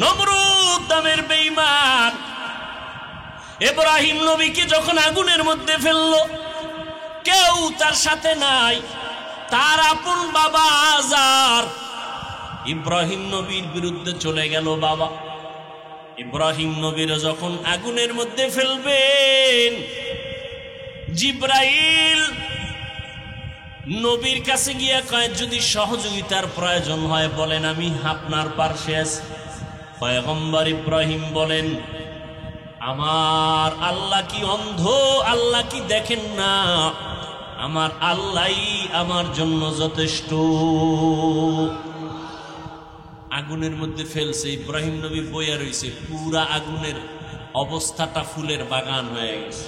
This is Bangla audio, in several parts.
নমরুদ নামের বেঈমান ইব্রাহিম নবীকে যখন আগুনের মধ্যে ফেললো, কেউ তার সাথে নাই, তার আপন বাবা আজার ইব্রাহিম নবীর বিরুদ্ধে চলে গেল। বাবা ইব্রাহিম নবীর যখন আগুনের মধ্যে ফেলবেন, জিব্রাইল নবীর কাছে গিয়া কয়, যদি সহযোগিতার প্রয়োজন হয় বলেন, আমি আপনার পার্শ্বে আছি। পয়গম্বর ইব্রাহিম বলেন, আমার আল্লাহ কি অন্ধ? আল্লাহ কি দেখেন না? আমার আল্লাহই আমার জন্য যথেষ্ট। আগুনের মধ্যে ফেলছে, ইব্রাহিম নবী বইয়া রয়েছে, পুরা আগুনের অবস্থাটা ফুলের বাগান হয়ে গেছে।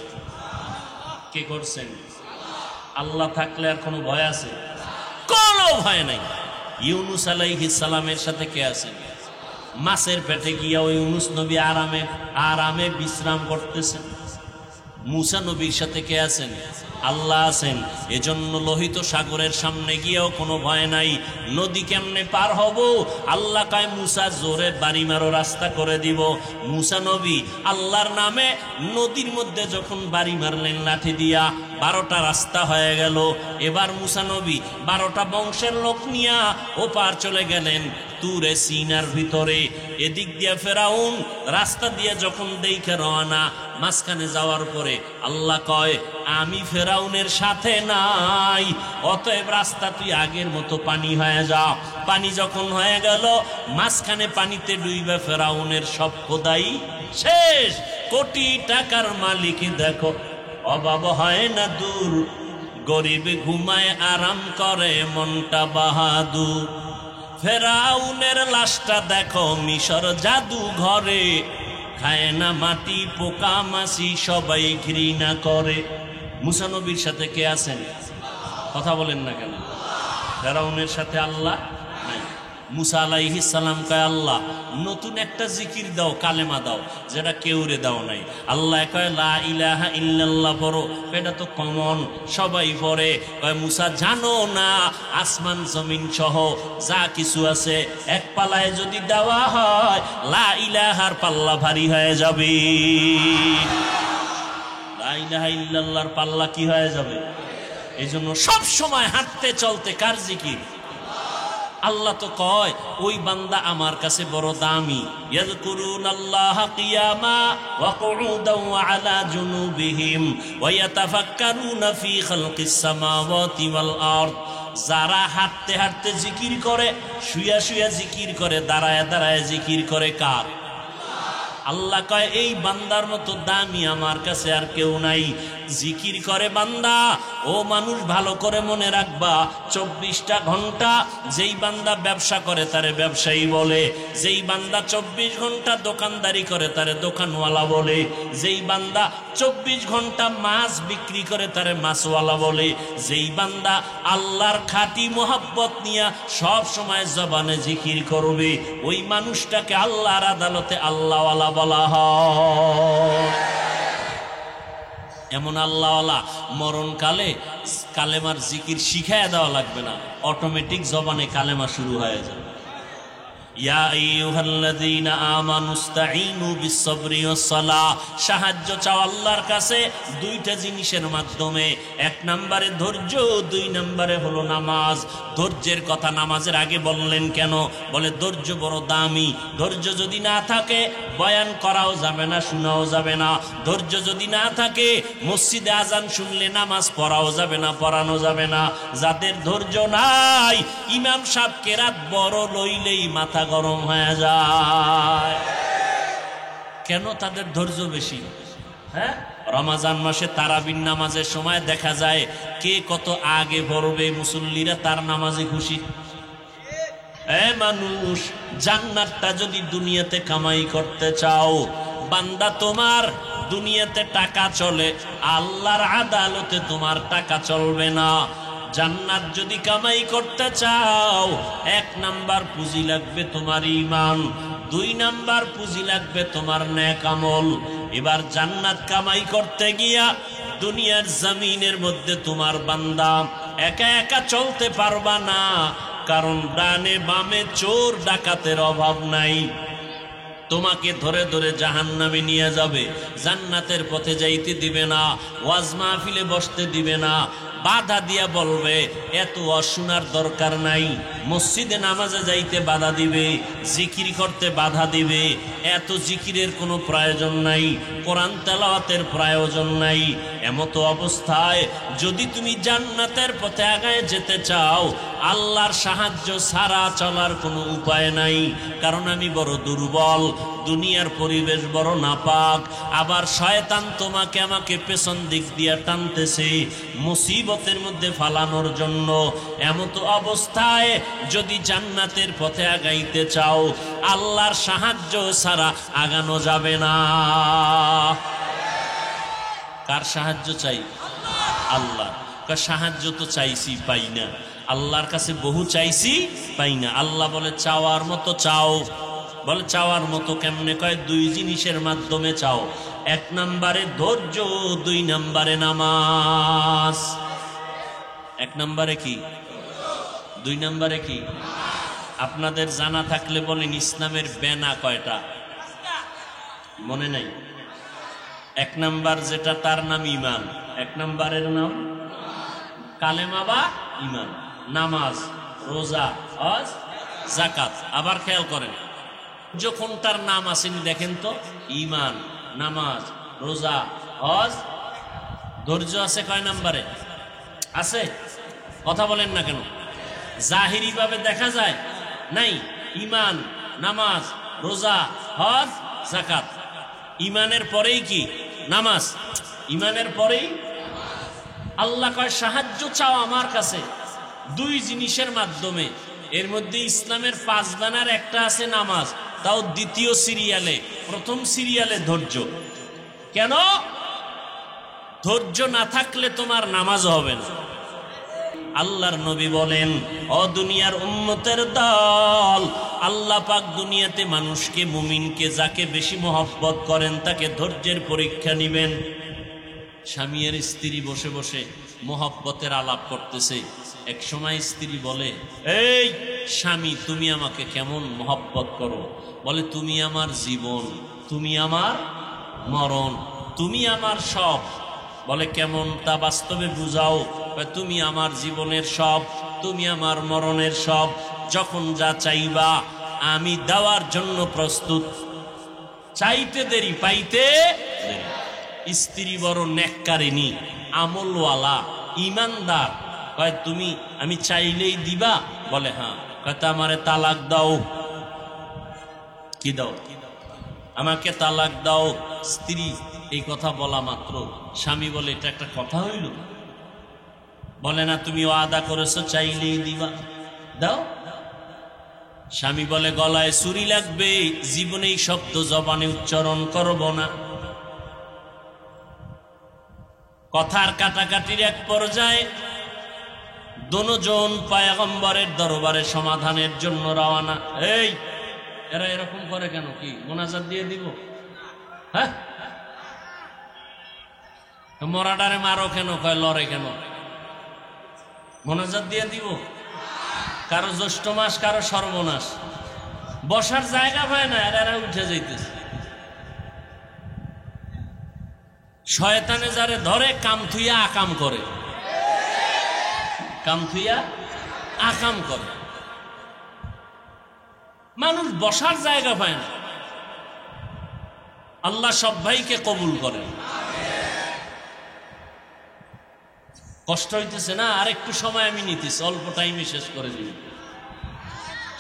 কে করছেন? আল্লাহ থাকলে আর কোনো ভয় আছে? কোনো ভয় নাই। ইউনুস আলাইহিস সালামের সাথে কে আছেন? মাছের পেটে গিয়া ওই ইউনুস নবী আরামে বিশ্রাম করতেছেন। মুসা নবীর সাথে কে আছেন? আল্লাহ আছেন। এজন্য লোহিত সাগরের সামনে গিয়েও কোনো ভয় নাই। নদী কেমনে পার হব? আল্লাহ কয়, মুসা জোরে বাড়ি মারো, রাস্তা করে দিব। মুসা নবী আল্লাহর নামে নদীর মধ্যে যখন বাড়ি মারলেন লাঠি দিয়া, 12টা রাস্তা হয়ে গেল। এবার মুসা নবী 12টা বংশের লোক নিয়া ওপার চলে গেলেন তুরে সিনার ভিতরে। এদিক দিয়া ফেরাউন রাস্তা দিয়ে যখন দেখে রওনা, মাঝখানে যাওয়ার পরে আল্লাহ কয়, আমি ফেরাউনের সাথে নাই, অতএব রাস্তা তুই আগের মতো পানি হয়ে যা। পানি যখন হয়ে গেল, মাঝখানে পানিতে ডুইবে ফেরাউনের সব খোদাই শেষ। কোটি টাকার মালিক দেখো, অভাব হয় না দূর, গরিব ঘুমায় আরাম করে মনটা বাহাদুর। ফেরাউনের লাশটা দেখো মিশর জাদু ঘরে, খায় না মাটি পোকা মাছি সবাই ঘৃণা করে। মুসা নবীর সাথে কে আছেন? কথা বলেন না কেন? ফেরাউনের সাথে আল্লাহ নাই। মুসা আলাইহিস সালাম কয়, আল্লাহ নতুন একটা জিকির দাও, কালেমা দাও, যেটা কেউরে দাও নাই। আল্লাহ কয়, লা ইলাহা ইল্লাল্লাহ পড়ো। এটা তো কমন, সবাই পড়ে। কয়, মুসা জানো না আসমান জমিন সহ যা কিছু আছে এক পালায় যদি দেওয়া হয়, লা ইলাহার পাল্লা ভারী হয়ে যাবে। লা ইলাহা ইল্লাল্লাহর পাল্লা কি হয়ে যাবে? এই জন্য সব সময় হাঁটতে চলতে কার জিকির? আল্লাহ তো কয়, ওই বান্দা আমার কাছে বড় দামি। ইয়াযকুরুনাল্লাহা কিয়ামা ওয়া কুউদান ওয়া আলা জুনুবিহিম ওয়া ইয়াতাফাক্কারুনা ফি খালকিস সামাওয়াতি ওয়াল আরদ। যারা হাঁটতে হাঁটতে জিকির করে, শুয়া শুয়া জিকির করে, দাঁড়ায় দাঁড়ায় জিকির করে, কার? আল্লাহ কয়, এই বান্দার মতো দামি আমার কাছে আর কেউ নাই। জিকির করে বান্দা। ও মানুষ, ভালো করে মনে রাখবা, 24টা ঘন্টা যেই বান্দা ব্যবসা করে তারে ব্যবসায়ী বলে, যেই বান্দা 24 ঘন্টা দোকানদারি করে তারে দোকানওয়ালা বলে, যেই বান্দা 24 ঘন্টা মাছ বিক্রি করে তারে মাছওয়ালা বলে, যেই বান্দা আল্লাহর খাঁটি মোহাব্বত নিয়ে সব সময় জবানে জিকির করবে, ওই মানুষটাকে আল্লাহর আদালতে আল্লাহওয়ালা বলা হয়। এমন আল্লাহওয়ালা মরণকালে কালেমার জিকির শিখায় দেওয়া লাগবে না, অটোমেটিক জবানে কালেমা শুরু হয়ে যাবে। ইয়া আইয়ুহাল্লাযীনা আমানুস্তাঈনু বিস-সাবরি ওয়াস-সালাহ। সাহায্য চাও আল্লাহর কাছে দুইটা জিনিসের মাধ্যমে। 1 নম্বরে ধৈর্য, 2 নম্বরে হলো নামাজ। ধৈর্যের কথা নামাজের আগে বললেন কেন? বলে ধৈর্য বড় দামি। ধৈর্য যদি না থাকে বয়ান করাও যাবে না, শোনাও যাবে না। ধৈর্য যদি না থাকে মসজিদে আজান শুনলে নামাজ পড়াও যাবে না, পড়ানো যাবে না। যাদের ধৈর্য নাই, ইমাম সাহেবকে রাত বড় লইলেই মাথা গরম হয়ে যায়। কেন? তাদের ধৈর্য বেশি। হ্যাঁ, রমজান মাসে তারাবির নামাজের সময় দেখা যায় কে কত আগে পড়বে, মুসল্লিরা তার নামাজে খুশি। মানুষ, জান্নাতটা যদি দুনিয়াতে কামাই করতে চাও, বান্দা তোমার দুনিয়াতে টাকা চলে, আল্লাহর আদালতে তোমার টাকা চলবে না। জান্নাত যদি কামাই করতে চাও, 1 নাম্বার পুঁজি লাগবে তোমার ঈমান, 2 নাম্বার পুঁজি লাগবে তোমার নেক আমল। এবার জান্নাত কামাই করতে গিয়া দুনিয়ার জমিনের মধ্যে তোমার বান্দা একা একা চলতে পারবা না, কারণ ডানে বামে চোর ডাকাতের অভাব নাই। তোমাকে ধরে ধরে জাহান্নামে নিয়ে যাবে, জান্নাতের পথে যাইতে দিবে না, ওয়াজ মাহফিলে বসতে দিবে না, বাধা দিয়া বলবে এত অশুনার দরকার নাই, মসজিদে নামাজে যাইতে বাধা দিবে, জিকির করতে বাধা দিবে, এত জিকিরের কোনো প্রয়োজন নাই, কোরআন তেলাওয়াতের প্রয়োজন নাই। এমতো অবস্থায় যদি তুমি জান্নাতের পথে আগায় যেতে চাও, আল্লাহর সাহায্য ছাড়া চলার কোনো উপায় নাই। কারণ আমি বড় দুর্বল, দুনিয়ার পরিবেশ বড় নাপাক, আবার শয়তান তোমাকে আমাকে পেছন দিক দিয়ে টানতেছে মুসিবতের মধ্যে ফালানোর জন্য। এমতো অবস্থায় যদি জান্নাতের পথে আগাইতে চাও, আল্লাহর সাহায্য ছাড়া আগানো যাবে না। কার সাহায্য চাই? আল্লাহ। সাহায্য তো চাইছি, পাই না। আল্লাহর কাছে বহু চাইছি, পাই না। আল্লাহ বলে চাওয়ার মতো চাও। বলে চাওয়ার মতো কেমনে? কয় দুই জিনিসের মাধ্যমে চাও। এক নম্বরে ধৈর্য, দুই নম্বরে নামাজ। এক নম্বরে কি? দুই নম্বরে কি? আপনাদের জানা থাকলে বলেন, ইসলামের বেনা কয়টা? মনে নাই? এক নাম্বার যেটা, তার নাম ইমান। এক নাম্বারের নাম কালেমা বা ইমান। নামাজ, রোজা, হজ, যাকাত। আবার খেয়াল করেন, যখন তার নাম আসেনি দেখেন তো, ইমান, নামাজ, রোজা, হজ। ধৈর্য আছে কয় নাম্বারে? আছে? কথা বলেন না কেন? জাহিরি ভাবে দেখা যায় নাই। ইমান, নামাজ, রোজা, হজ, যাকাত। ইমানের পরেই কি? নামাজ। ইমানের পরেই আল্লাহ কয় সাহায্য চাও আমার কাছে দুই জিনিসের মাধ্যমে। এর মধ্যে ইসলামের 5 বানার একটা আছে নামাজ, তাও দ্বিতীয় সিরিয়ালে। প্রথম সিরিয়ালে ধৈর্য। কেন? ধৈর্য না থাকলে তোমার নামাজ হবে না। আল্লাহর নবী বলেন, ও দুনিয়ার উম্মতের দল, আল্লাহ পাক দুনিয়াতে মানুষকে, মুমিনকে যাকে বেশি মহব্বত করেন তাকে ধৈর্যের পরীক্ষা নিবেন। স্বামী আর স্ত্রী বসে বসে মহব্বতের আলাপ করতেছে। এক সময় স্ত্রী বলে, এই স্বামী, তুমি আমাকে কেমন মহব্বত করো? বলে, তুমি আমার জীবন, তুমি আমার মরণ, তুমি আমার সব। বলে, কেমন তা বাস্তবে বুঝাও? তুমি আমার জীবনের সব, তুমি আমার মরণের সব। যখন যা চাইবা আমি দেওয়ার জন্য প্রস্তুত। চাইতে দেরি, পাইতে দেরি। স্ত্রী বড় নেককারিনী, আমলওয়ালা, ইমানদার। কয়, তুমি আমি চাইলেই দিবা? বলে, হ্যাঁ। কয়, তা আমারে তালাক দাও। কি দাও? আমাকে তালাক দাও। স্ত্রী এই কথা বলা মাত্র স্বামী বলে, এটা একটা কথা হইল? বলে, না, তুমি ওয়াদা করেছো চাইলেই দিবা, দাও। স্বামী বলে, গলায় ছুরি লাগবে, জীবনে এই শব্দ জবানে উচ্চারণ করব না। কথার কাটাকাটির এক পর্যায়ে দুজন পয়গম্বরের দরবারে সমাধানের জন্য রওনা। এই এরা এরকম করে কেন? কি মোনাজাত দিয়ে দিব? হ্যাঁ, মরাডারে মারো কেন? কয়, লড়ে কেন? মোনাজাত দিয়ে দিব? কারো জ্যৈষ্ঠ মাস, কারো সর্বনাশ। বসার জায়গা পায় না, এরা উঠে যাইতেছে। শয়তানে যারে ধরে কাম থুইয়া আকাম করে, কাম থুইয়া আকাম করে। মানুষ বসার জায়গা পায় না। আল্লাহ সব ভাইকে কবুল করেন। কষ্ট হইতেছে না? আর একটু সময় আমি নিতেছি, অল্প টাইমে শেষ করে দিই।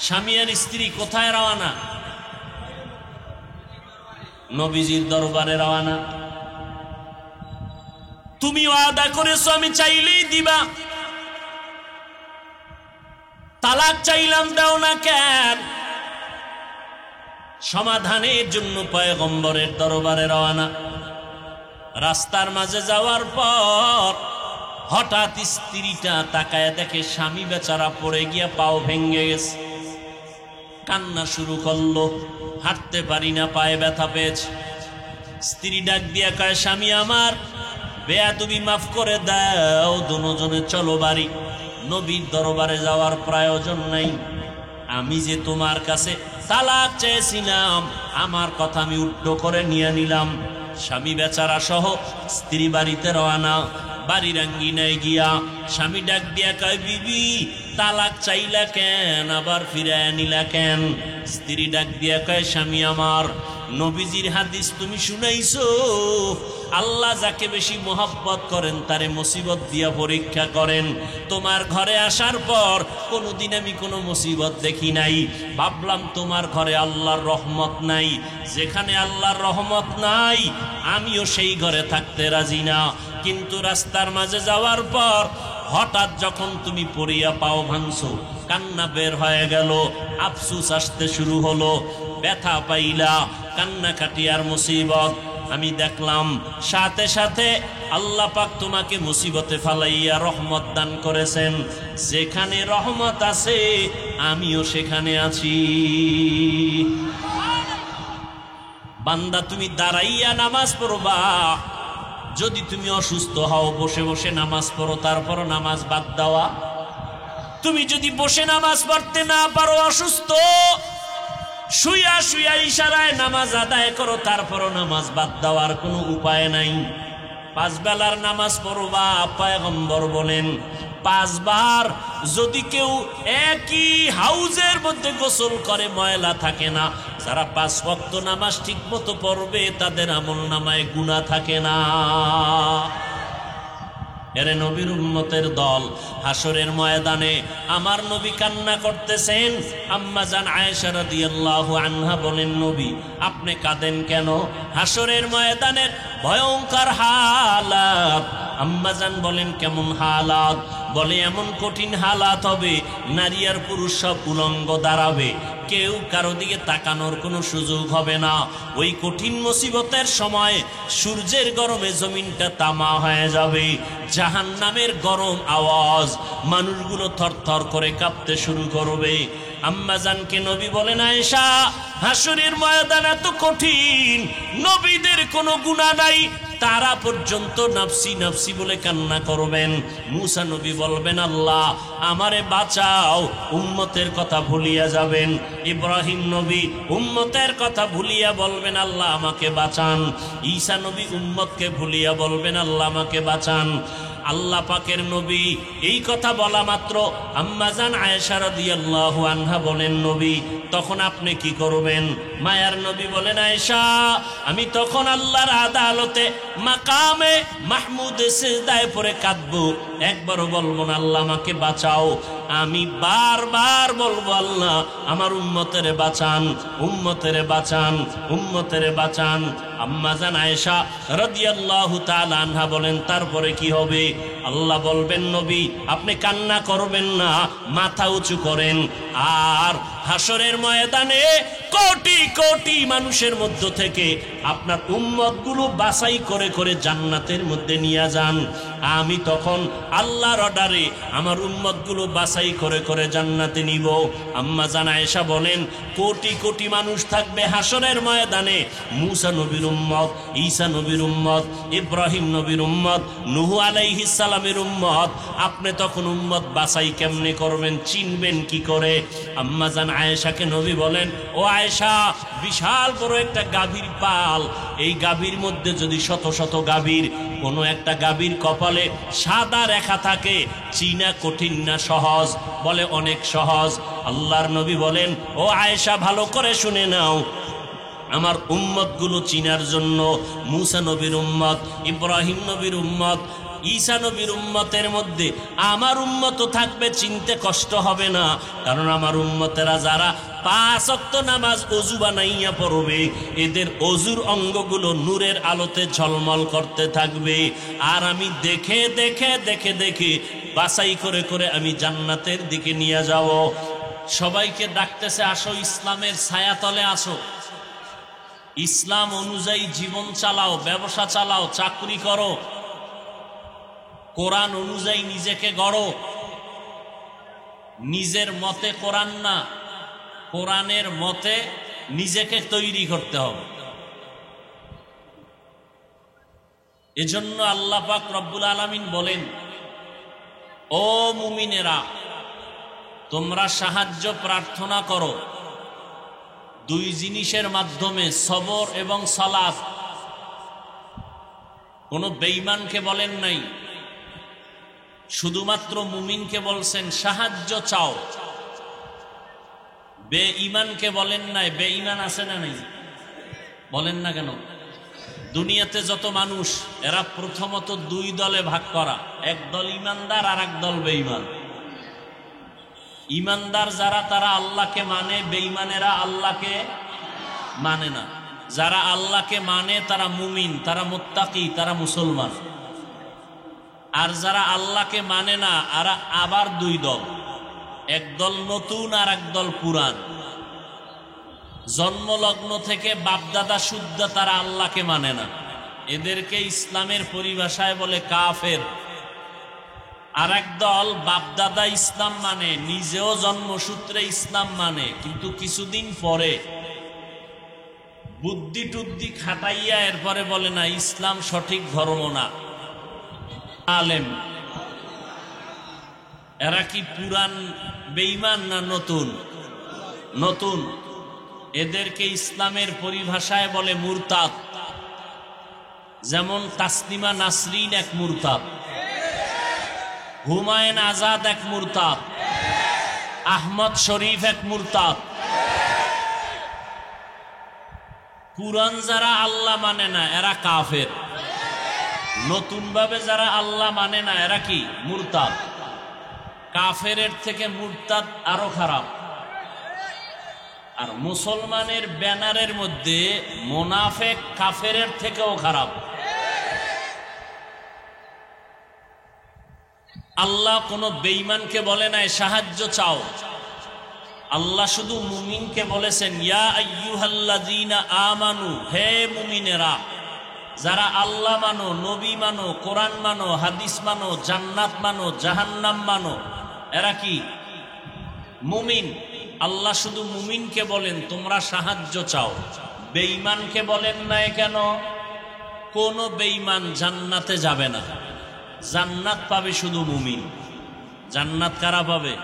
স্বামী আর স্ত্রী কোথায় রওনা? নবীজির দরবারে রওনা। তুমি ওয়াদা করেছো আমি চাইলেই দিবা, তালাক চাইলাম দাও না কেন? সমাধানের জন্য পয়গম্বরের দরবারে রওনা। রাস্তার মাঝে যাওয়ার পর হঠাৎ স্ত্রীটা তাকায় দেখে স্বামী বেচারা পড়ে গিয়া পাও ভেঙে গেছে। কান্না শুরু করলো, হাঁটতে পারি না, পায়ে ব্যথা পেয়েছে। স্ত্রী ডাক দিয়া কয়, স্বামী আমার, বেয়াদবি মাফ করে দাও, দুজনে চলো বাড়ি। নবীর দরবারে যাওয়ার প্রয়োজন নাই। আমি যে তোমার কাছে তালাক চেয়েছিলাম, আমার কথা আমি উল্টো করে নিয়ে নিলাম। স্বামী বেচারা সহ স্ত্রী বাড়িতে রওনা। বাড়ির আঙ্গিনায় গিয়া স্বামী ডাক দিয়া কয়, বিবি তালাক চাইলা কেন, আবার ফিরায় নিলা কেন? স্ত্রী ডাক দিয়া কয়, স্বামী আমার, নবীজির হাদিস তুমি শুনাইছো, আল্লাহ যাকে বেশি মোহাব্বত করেন তারে মুসিবত দিয়া পরীক্ষা করেন। তোমার ঘরে আসার পর কোনোদিন আমি কোনো মুসিবত দেখি নাই, ভাবলাম তোমার ঘরে আল্লাহর রহমত নাই। যেখানে আল্লাহর রহমত নাই আমিও সেই ঘরে থাকতে রাজি না। কিন্তু রাস্তার মাঝে যাওয়ার পর হঠাৎ যখন তুমি পড়িয়া পাও ভাঙছো, কান্না বের হয়ে গেল, আফসুস আসতে শুরু হলো, ব্যথা পাইলা, কান্নাকাটি আর মুসিবত। আমি দেখলাম সাথে সাথে আল্লাহ পাক তোমাকে মুসিবতে ফালাইয়া রহমত দান করেছেন। যেখানে রহমত আছে আমিও সেখানে আছি। বান্দা তুমি দাঁড়াইয়া নামাজ পড়বা, যদি তুমি অসুস্থ হও বসে বসে নামাজ পড়ো, তারপর নামাজ বাদ দেওয়া। তুমি যদি বসে নামাজ পড়তে না পারো, অসুস্থ, শুইয়া শুইয়া ইশারায় নামাজ আদায় করো, তারপরও নামাজ বাদ দেওয়ার কোনো উপায় নাই। 5 বেলার নামাজ পড়বা, পয়গম্বর বলেন 5 বার। যদি কেউ একই হাউজের মধ্যে গোসল করে ময়লা থাকে না। যারা 5 ওয়াক্ত নামাজ ঠিক মতো পড়বে তাদের আমল নামায় গুনাহ থাকে না। এরে নবীর উম্মতের দল, হাসরের ময়দানে আমার নবী কান্না করতেছেন। আম্মা জান আয়েশা রাদিয়াল্লাহু আনহা বলেন, নবী আপনি কাঁদেন কেন? হাসরের ময়দানের ভয়ঙ্কর হালাত। আম্মা জান বলেন, কেমন হালাত? বলে এমন কঠিন হালাত হবে, নারী আর পুরুষ সব উলঙ্গ দাঁড়াবে, কেউ কারো দিকে তাকানোর কোনো সুযোগ হবে না। ওই কঠিন মুসিবতের সময় সূর্যের গরমে জমিনটা তামা হয়ে যাবে, জাহান্নামের গরম আওয়াজ, মানুষগুলো থরথর করে কাঁপতে শুরু করবে। আম্মা জানকে নবী বলেন, আয়েশা হাসরের ময়দান এত কঠিন, নবীদের কোনো গুনাহ নাই, তারা পর্যন্ত নাফসি নাফসি বলে কান্না করবেন। মুসা নবী বলবেন, আল্লাহ আমারে বাঁচাও, উম্মতের কথা ভুলিয়া যাবেন। ইব্রাহিম নবী উম্মতের কথা ভুলিয়া বলবেন, আল্লাহ আমাকে বাঁচান। ঈসা নবী উম্মতকে ভুলিয়া বলবেন, আল্লাহ আমাকে বাঁচান। আল্লাহ পাকের নবী এই কথা বলা মাত্র আম্মা জান আয়েশা রাদিয়াল্লাহু আনহা বলেন, নবী তখন আপনি কি করবেন? মায়ার নবী বলেন, আয়েশা আমি তখন আল্লাহর আদালতে মাকামে মাহমুদে সিজদায় পড়ে কাঁদবো, একবারও বলবো না আল্লাহ আমাকে বাঁচাও, আমি বারবার বলবো আল্লাহ আমার উম্মতেরে বাঁচান, উম্মতেরে বাঁচান, উম্মতেরে বাঁচান। আম্মা জান আয়েশা রাদিয়াল্লাহু তাআলা আনহা বলেন, তারপরে কি হবে? আল্লাহ বলবেন, নবী আপনি কান্না করবেন না, মাথা উঁচু করেন, আর হাসরের ময়দানে কোটি কোটি মানুষের মধ্য থেকে আপনার উম্মতগুলো বাছাই করে করে জান্নাতের মধ্যে নিয়ে যান। আমি তখন আল্লাহর অর্ডারে আমার উম্মতগুলো বাছাই করে করে জান্নাতে নিব। আম্মা জান আয়েশা বলেন, কোটি কোটি মানুষ থাকবে হাসরের ময়দানে, মুসা নবীর উম্মত, ঈসা নবীর উম্মত, ইব্রাহিম নবীর উম্মত, নূহ আলাইহিস সালামের উম্মত। আপনি তখন উম্মত বাছাই কেমনে করবেন, চিনবেন কি করে? আম্মা জান আয়েশাকে নবী বলেন, ও আয়েশা বিশাল বড় একটা গাভীর পাল, এই গাভীর মধ্যে যদি শত শত গাভীর, কোনো একটা গাভীর কপালে সাদা রেখা থাকে, চিনা কঠিন না সহজ? বলে অনেক সহজ। আল্লাহর নবী বলেন, ও আয়েশা ভালো করে শুনে নাও, আমার উম্মতগুলো চিনার জন্য মুসা নবীর উম্মত, ইব্রাহিম নবীর উম্মত, ঈসা নবীর উম্মতের মধ্যে আমার উম্মত থাকবে, চিনতে কষ্ট হবে না। কারণ আমার উম্মতেরা যারা 5 ওয়াক্ত নামাজ ওযু বানাইয়া পড়বে, এদের ওযুর অঙ্গগুলো নূরের আলোতে ঝলমল করতে থাকবে। আর আমি দেখে দেখে দেখে দেখে বাছাই করে করে আমি জান্নাতের দিকে নিয়ে যাব। সবাইকে ডাকতেছে, আসো ইসলামের ছায়াতলে আসো, ইসলাম অনুযায়ী জীবন চালাও, ব্যবসা চালাও, চাকরি করো, কোরআন অনুযায়ী নিজেকে গড়ো। নিজের মতে কোরআন না, কোরআনের মতে নিজেকে তৈরি করতে হবে। এজন্য আল্লাহ পাক রব্বুল আলামিন বলেন, ও মুমিনেরা তোমরা সাহায্য প্রার্থনা করো, দুই জিনিসের মাধ্যমে, সবর এবং সালাত। কোনো বেঈমানকে বলেন নাই, শুধুমাত্র মুমিনকে বলছেন সাহায্য চাও। বেঈমানকে বলেন নাই। বেঈমান আছে না নাই? বলেন না কেন? দুনিয়াতে যত মানুষ, এরা প্রথমত দুই দলে ভাগ করা, এক দল ইমানদার আর এক দল বেঈমান। ইমানদার যারা, তারা আল্লাহকে মানে, বেঈমানেরা আল্লাহকে মানে না। যারা আল্লাহকে মানে তারা মুমিন, তারা মুত্তাকি, তারা মুসলমান। আর যারা আল্লাহকে মানে না, এরা আবার দুই দল, এক দল নতুন আর এক দল পুরান। জন্মলগ্ন থেকে বাপদাদা শুদ্ধ, তারা আল্লাহকে মানে না। এদেরকে ইসলামের পরিভাষায় বলে কাফের। আর এক দল বাপদাদা ইসলাম মানে, নিজেও জন্মসূত্রে ইসলাম মানে, কিন্তু কিছুদিন পরে বুদ্ধি টুদ্ধি খাটাইয়া এরপরে বলে না ইসলাম সঠিক ধর্ম না। আলেম এরা কি পুরান বেঈমান না নতুন? নতুন। এদেরকে ইসলামের পরিভাষায় বলে মুরতাদ। যেমন তাসলিমা নাসরিন এক মুরতাদ, হুমায়ুন আজাদ এক মুরতাদ, আহমদ শরীফ এক মুরতাদ। পুরান যারা আল্লাহ মানে না, এরা কাফের। নতুন ভাবে যারা আল্লাহ মানে না, এরা কি? মুরতাদ। কাফেরের থেকে মুরতাদ আরো খারাপ। আর মুসলমানের ব্যানারের মধ্যে মুনাফিক কাফেরের থেকেও খারাপ। আল্লাহ কোনো বেঈমানকে বলে নাই সাহায্য চাও। আল্লাহ শুধু মুমিনকে বলেছেন ইয়া আইয়ুহাল্লাযীনা আমানু, হে মুমিনেরা, যারা আল্লাহ মানো, নবী মানো, কোরআন মানো, হাদিস মানো, জান্নাত মানো, জাহান্নাম মানো, এরা কি? মুমিন। আল্লাহ শুধু মুমিনকে বলেন তোমরা সাহায্য চাও। বেঈমানকে বলেন নাই কেন? কোন বেঈমান জান্নাতে যাবে না, জান্নাত পাবে শুধু মুমিন। জান্নাত কারা পাবে?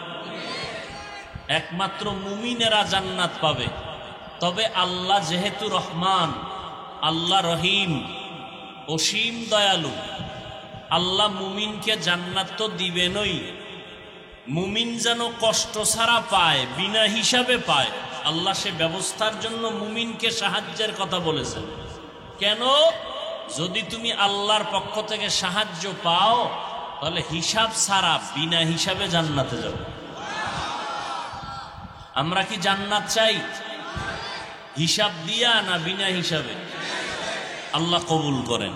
একমাত্র মুমিনেরা জান্নাত পাবে। তবে আল্লাহ যেহেতু রহমান, আল্লাহ রহিম, অসীম দয়ালু, আল্লাহ মুমিনকে জান্নাত তো দিবেনই। মুমিন যেন কষ্ট ছাড়া পায়, বিনা হিসাবে পায়, আল্লাহ সে ব্যবস্থার জন্য মুমিনকে সাহায্যের কথা বলেছেন। কেন? যদি তুমি আল্লাহর পক্ষ থেকে সাহায্য পাও, তাহলে হিসাব ছাড়া বিনা হিসাবে জান্নাতে যাবে। আমরা কি জান্নাত চাই হিসাব দিয়া না বিনা হিসাবে? আল্লাহ কবুল করেন।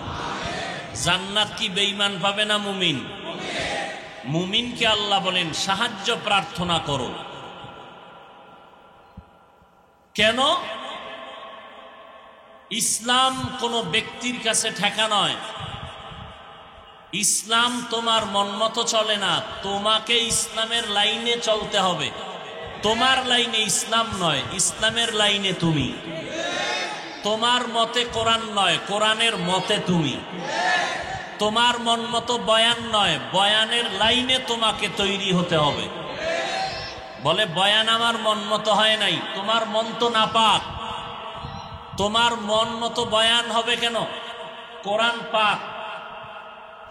জান্নাত কি বেঈমান পাবে না মুমিন? মুমিনকে আল্লাহ বলেন সাহায্য প্রার্থনা করো। কেন? ইসলাম কোনো ব্যক্তির কাছে ঠেকা নয়। ইসলাম তোমার মন মতো চলে না, তোমাকে ইসলামের লাইনে চলতে হবে। তোমার লাইনে ইসলাম নয়, ইসলামের লাইনে তুমি। তোমার মতে কোরআন নয়, কোরআনের মতে তুমি। তোমার মন মতো বয়ান নয়, বয়ানের লাইনে তোমাকে তৈরি হতে হবে। বলে বয়ান আমার মন মতো হয় নাই, তোমার মন তো নাপাক। তোমার মন মতো বয়ান হবে কেন? কোরআন পাক।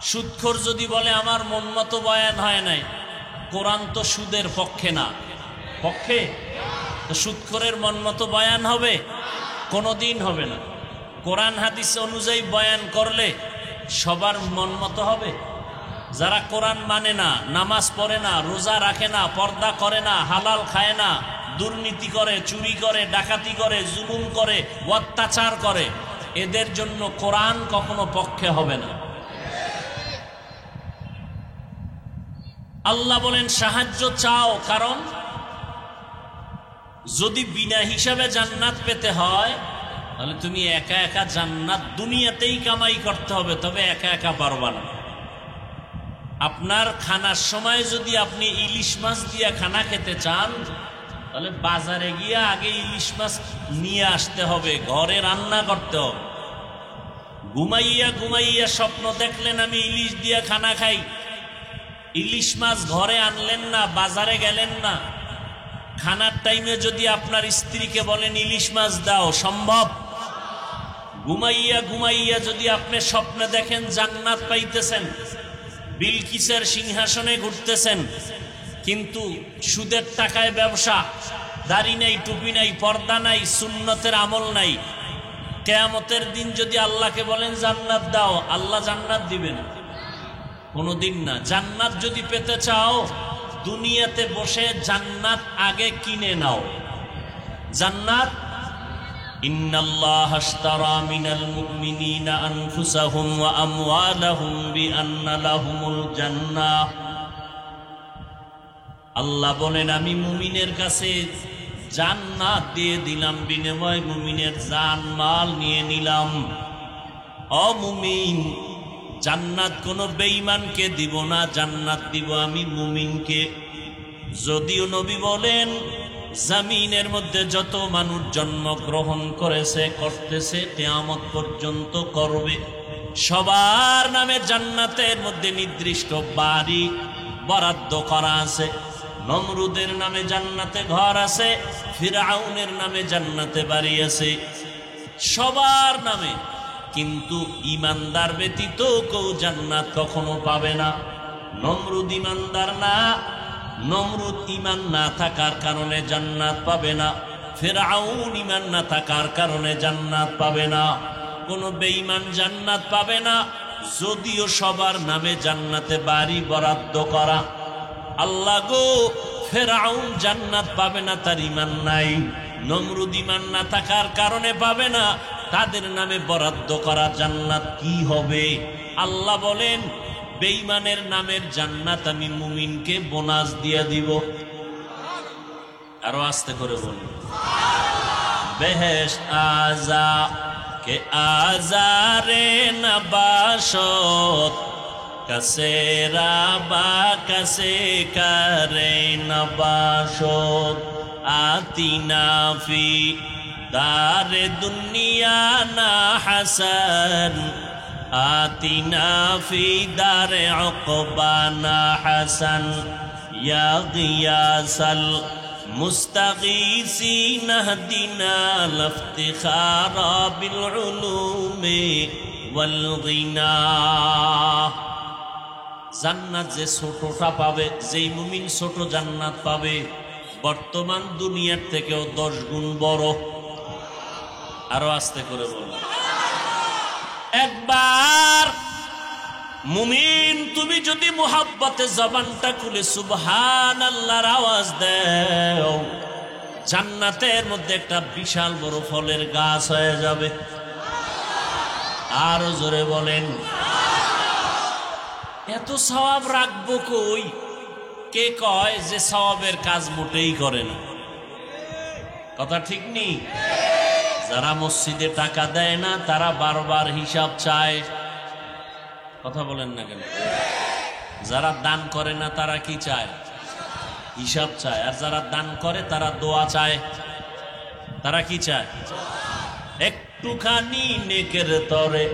সুদখোর যদি বলে আমার মন মতো বয়ান হয় নাই, কোরআন তো সুদের পক্ষে না। পক্ষে? তো সুদখোরের মন মতো বয়ান হবে? কোনোদিন হবে না। কোরআন হাদিস অনুযায়ী বয়ান করলে সবার মন মতো হবে? যারা কোরআন মানে না, নামাজ পড়ে না, রোজা রাখে না, পর্দা করে না, হালাল খায় না, দুর্নীতি করে, চুরি করে, ডাকাতি করে, জুলুম করে, অত্যাচার করে, এদের জন্য কোরআন কখনো পক্ষে হবে না। আল্লাহ বলেন সাহায্য চাও, কারণ যদি বিনা হিসাবে জান্নাত পেতে হয়, তাহলে তুমি একা একা জান্নাত দুনিয়াতেই কামাই করতে হবে, তবে একা একা পারবা না। আপনার খানার সময় যদি আপনি ইলিশ মাছ দিয়ে খানা খেতে চান, তাহলে বাজারে গিয়ে আগে ইলিশ মাছ নিয়ে আসতে হবে, ঘরে রান্না করতে হবে। ঘুমাইয়া ঘুমাইয়া স্বপ্ন দেখলেন আমি ইলিশ দিয়ে খানা খাই, ইলিশ মাছ ঘরে আনলেন না, বাজারে গেলেন না, খানার টাইমে যদি আপনার স্ত্রীকে বলেন ইলিশ মাছ দাও, সম্ভব? ঘুমাইয়া ঘুমাইয়া যদি আপনি স্বপ্নে দেখেন জান্নাত পাইতেছেন, বিলকিসের সিংহাসনে ঘুরতেছেন, কিন্তু সুদের টাকায় ব্যবসা, দাড়ি নাই, টুপি নাই, পর্দা নাই, সুন্নতের আমল নাই, কিয়ামতের দিন যদি আল্লাহকে বলেন জান্নাত দাও, আল্লাহ জান্নাত দিবেন? কোনোদিন না। জান্নাত যদি পেতে চাও, দুনিয়াতে বসে জান্নাত আগে কিনে নাও। জান্নাত, ইন্নাল্লাহা আশতারা মিনাল মুমিনিনা আনফুসাহুম ওয়া আমওয়ালাহুম বিআন্না লাহুমুল জান্নাহ। আল্লাহ বলেন আমি মুমিনের কাছে জান্নাত দিয়ে দিলাম, বিনিময় মুমিনের জান মাল নিয়ে নিলাম। ও মুমিন, জান্নাত কোনো বেঈমানকে দিব না, জান্নাত দিব আমি মুমিনকে। যদিও নবী বলেন জমিনের মধ্যে যত মানুষ জন্মগ্রহণ করেছে, করতেছে, কিয়ামত পর্যন্ত করবে, সবার নামে জান্নাতের মধ্যে নির্দিষ্ট বাড়ি বরাদ্দ করা আছে। নমরুদের নামে জান্নাতে ঘর আছে, ফিরআউনের নামে জান্নাতে বাড়ি আছে, সবার নামে। কিন্তু ইমানদার ব্যতীত কেউ জান্নাত কখনো পাবে না। নমরুদ ইমানদার না, নমরুদ ইমান না থাকার কারণে জান্নাত পাবে না, ফিরআউন ইমান না থাকার কারণে জান্নাত পাবে না, কোনো বেঈমান জান্নাত পাবে না। যদিও সবার নামে জান্নাতে বাড়ি বরাদ্দ করা। আল্লাহ গো, ফিরআউন জান্নাত পাবে না, তার ইমান নাই। নমরুদ ইমান না থাকার কারণে পাবে না, তাদের নামে বরাদ্দ করা জান্নাত কি হবে? আল্লাহ বলেন বেঈমানের নামের জান্নাত আমি মুমিনকে বোনাস দিয়ে দিব। আরো আস্তে করে বলুন, বেহেশত আজা কে আজারে নবাশত কসে রাবা কসে করে নবাশত আতিনা ফি দারে দুনিয়া না হাসান আতিনা ফি দারে উকবা না হাসান ইয়া গিয়াসাল মুস্তাগীসিন হদিনা লফতিখারা বিল উলুমি ওয়াল গিনা। জান্নাত যে ছোটটা পাবে, যেই মুমিন ছোট জান্নাত পাবে, বর্তমান দুনিয়ার থেকেও 10 গুণ বড়। আরো আস্তে করে বলুন, একবার মুমিন তুমি যদি মুহাব্বতে জবানটা খুলে সুবহানাল্লাহর আওয়াজ দাও, জান্নাতের মধ্যে একটা বিশাল বড় ফলের গাছ হয়ে যাবে। আরো জোরে বলেন, এত সওয়াব রাখবো কই? কে কয় যে সওয়াবের কাজ মোটেই করে না? কথা ঠিক নেই? যারা মসজিদে টাকা দেয় না তারা বারবার হিসাব চায়। কথা বলেন না কেন? যারা দান করে না তারা কি চায়? হিসাব চায়। আর যারা দান করে তারা দোয়া চায়। তারা কি চায়? একটুখানি নেকের তরে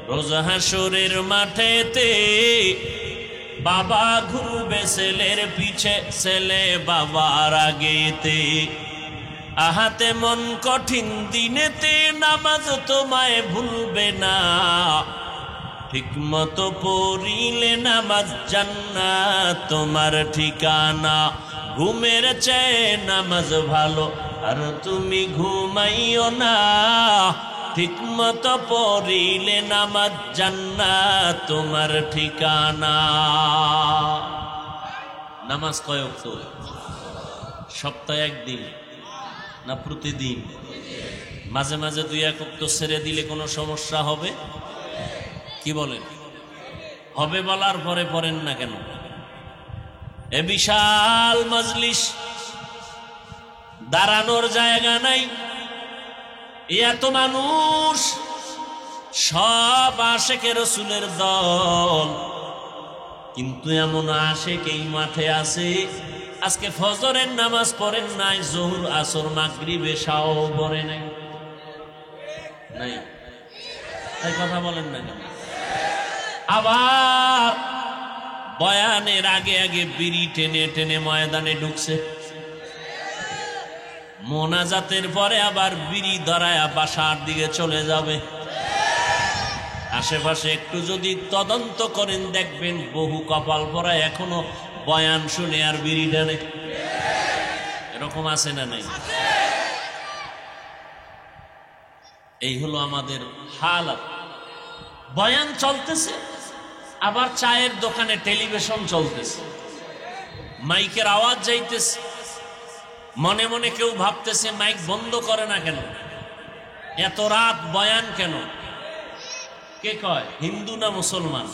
রোজ হাসরের মাঠেতে বাবা ঘুরবে ছেলের পিছে, ছেলে বাবার আগেতে। আহাতে মন কঠিন দিনেতে নামাজ তোমায় ভুলবে না, ঠিক মতো পড়িলে নামাজ জান্নাত তোমার ঠিকানা। ঘুমের চেয়ে নামাজ ভালো আর তুমি ঘুমাইও না, ঠিক মতো পড়িলে নামাজ জান্নাত তোমার ঠিকানা। নামাজ কয় ওয়াক্ত? সপ্তাহে একদিন না প্রতিদিন? মাঝে মাঝে 2-1 ওয়াক্ত ছেড়ে দিলে কোনো সমস্যা হবে? কি বলেন? হবে বলার পরে পড়েন না কেন? এ বিশাল মজলিস, দাঁড়ানোর জায়গা নাই, এত মানুষ, সব আশেকে রসুলের দল, কিন্তু এমন আশেক এই মাঠে আছে আজকে ফজরের নামাজ পড়েন নাই, জোহর আসর মাগরিব এশাও পড়ে নাই। নাই এই কথা বলেন না কেন? আবার বয়ানের আগে আগে বিড়ি টেনে টেনে ময়দানে ঢুকছে। মোনাজাতের পরে আবার বিড়ি ধরায়া বাসার দিকে চলে যাবে। আশেপাশে একটু যদি তদন্ত করেন দেখবেন বহু কপাল পরা এখনো বয়ান শুনে আর বিড়ি টানে। এরকম আছে না নাই? এই হলো আমাদের হালাত। বয়ান চলতেছে, আবার চায়ের দোকানে টেলিভিশন চলতেছে, মাইকের আওয়াজ যাইতেছে। মনে মনে কেউ ভাবতেছে মাইক বন্ধ করে না কেন, এত রাত বয়ান কেন? কে কয়? হিন্দু না মুসলমান?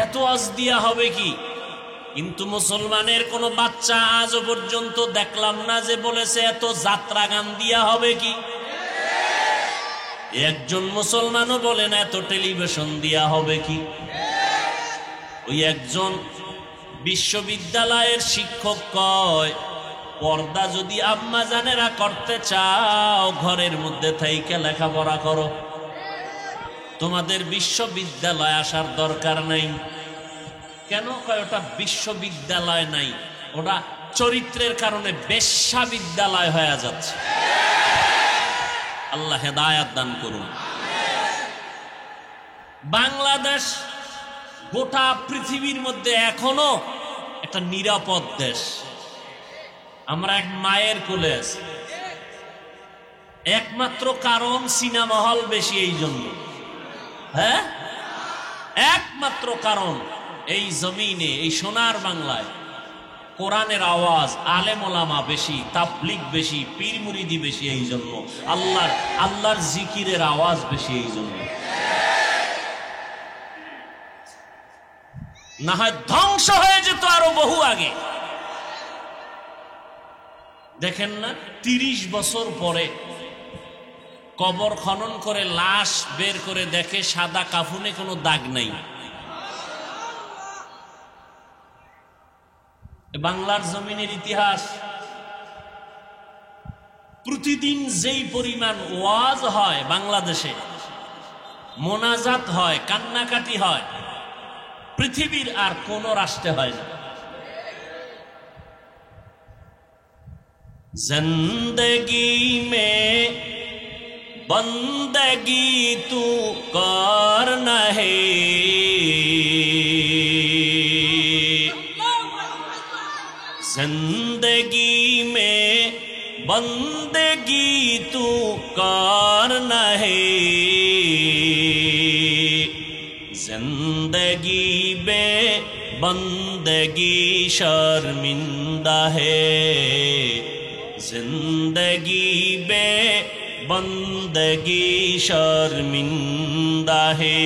এত আজ দিয়া হবে কি? কিন্তু মুসলমানের কোনো বাচ্চা আজও পর্যন্ত দেখলাম না যে বলেছে এত যাত্রা গান দিয়া হবে কি। একজন মুসলমানও বলে না এত টেলিভিশন দিয়া হবে কি। ওই একজন বিশ্ববিদ্যালয়ের শিক্ষক কয়, পর্দা যদি আম্মা জানেরা করতে চাও ঘরের মধ্যে থাইকে লেখাপড়া করো, তোমাদের বিশ্ববিদ্যালয় আসার দরকার নাই। কেন কয়? ওটা বিশ্ববিদ্যালয় নাই, ওটা চরিত্রের কারণে বেশ্যাবিদ্যালয় হয়ে যাচ্ছে। আল্লাহ হেদায়াত দান করুন। বাংলাদেশ গোটা পৃথিবীর মধ্যে এখনো একটা নিরাপদ দেশ। আমরা এক মায়ের কোলে আছি, একমাত্র কারণ সিনেমা হল বেশি, এই জন্য। হ্যাঁ, একমাত্র কারণ এই জমিনে, এই সোনার বাংলায় কোরআনের আওয়াজ, আলেম ওলামা বেশি, তাবলীগ বেশি, পীর মুরিদি বেশি, এই জন্য। আল্লাহর জিকিরের আওয়াজ বেশি, এই জন্য। না হয় ধ্বংস হয়ে যেত আরো বহু আগে। দেখেন না, ৩০ বছর পরে কবর খনন করে লাশ বের করে দেখে সাদা কাফনে কোনো দাগ নাই। বাংলার জমিনের ইতিহাস। প্রতিদিন যেই পরিমাণ ওয়াজ হয় বাংলাদেশে, মোনাজাত হয়, কান্নাকাটি হয়, পৃথিবীর আর কোন রাষ্ট্রে হয় না। জিন্দগি মে বন্দগি তু করনা হে, जिंदगी में बंदगी तू करना है, जिंदगी बे बंदगी शर्मिंदा है, जिंदगी बे बंदगी शर्मिंदा है।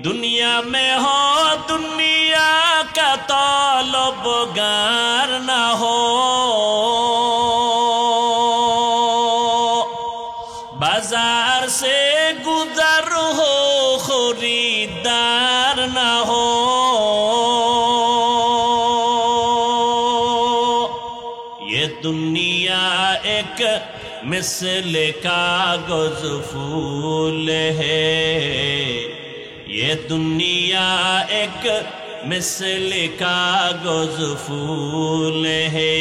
दुनिया में हो दुनिया का तलबगार ना हो, बाजार से गुजर हो खरीदार ना हो, ये दुनिया एक मिसल कागज फूल है, ये दुनिया एक मिसल कागज फूल है,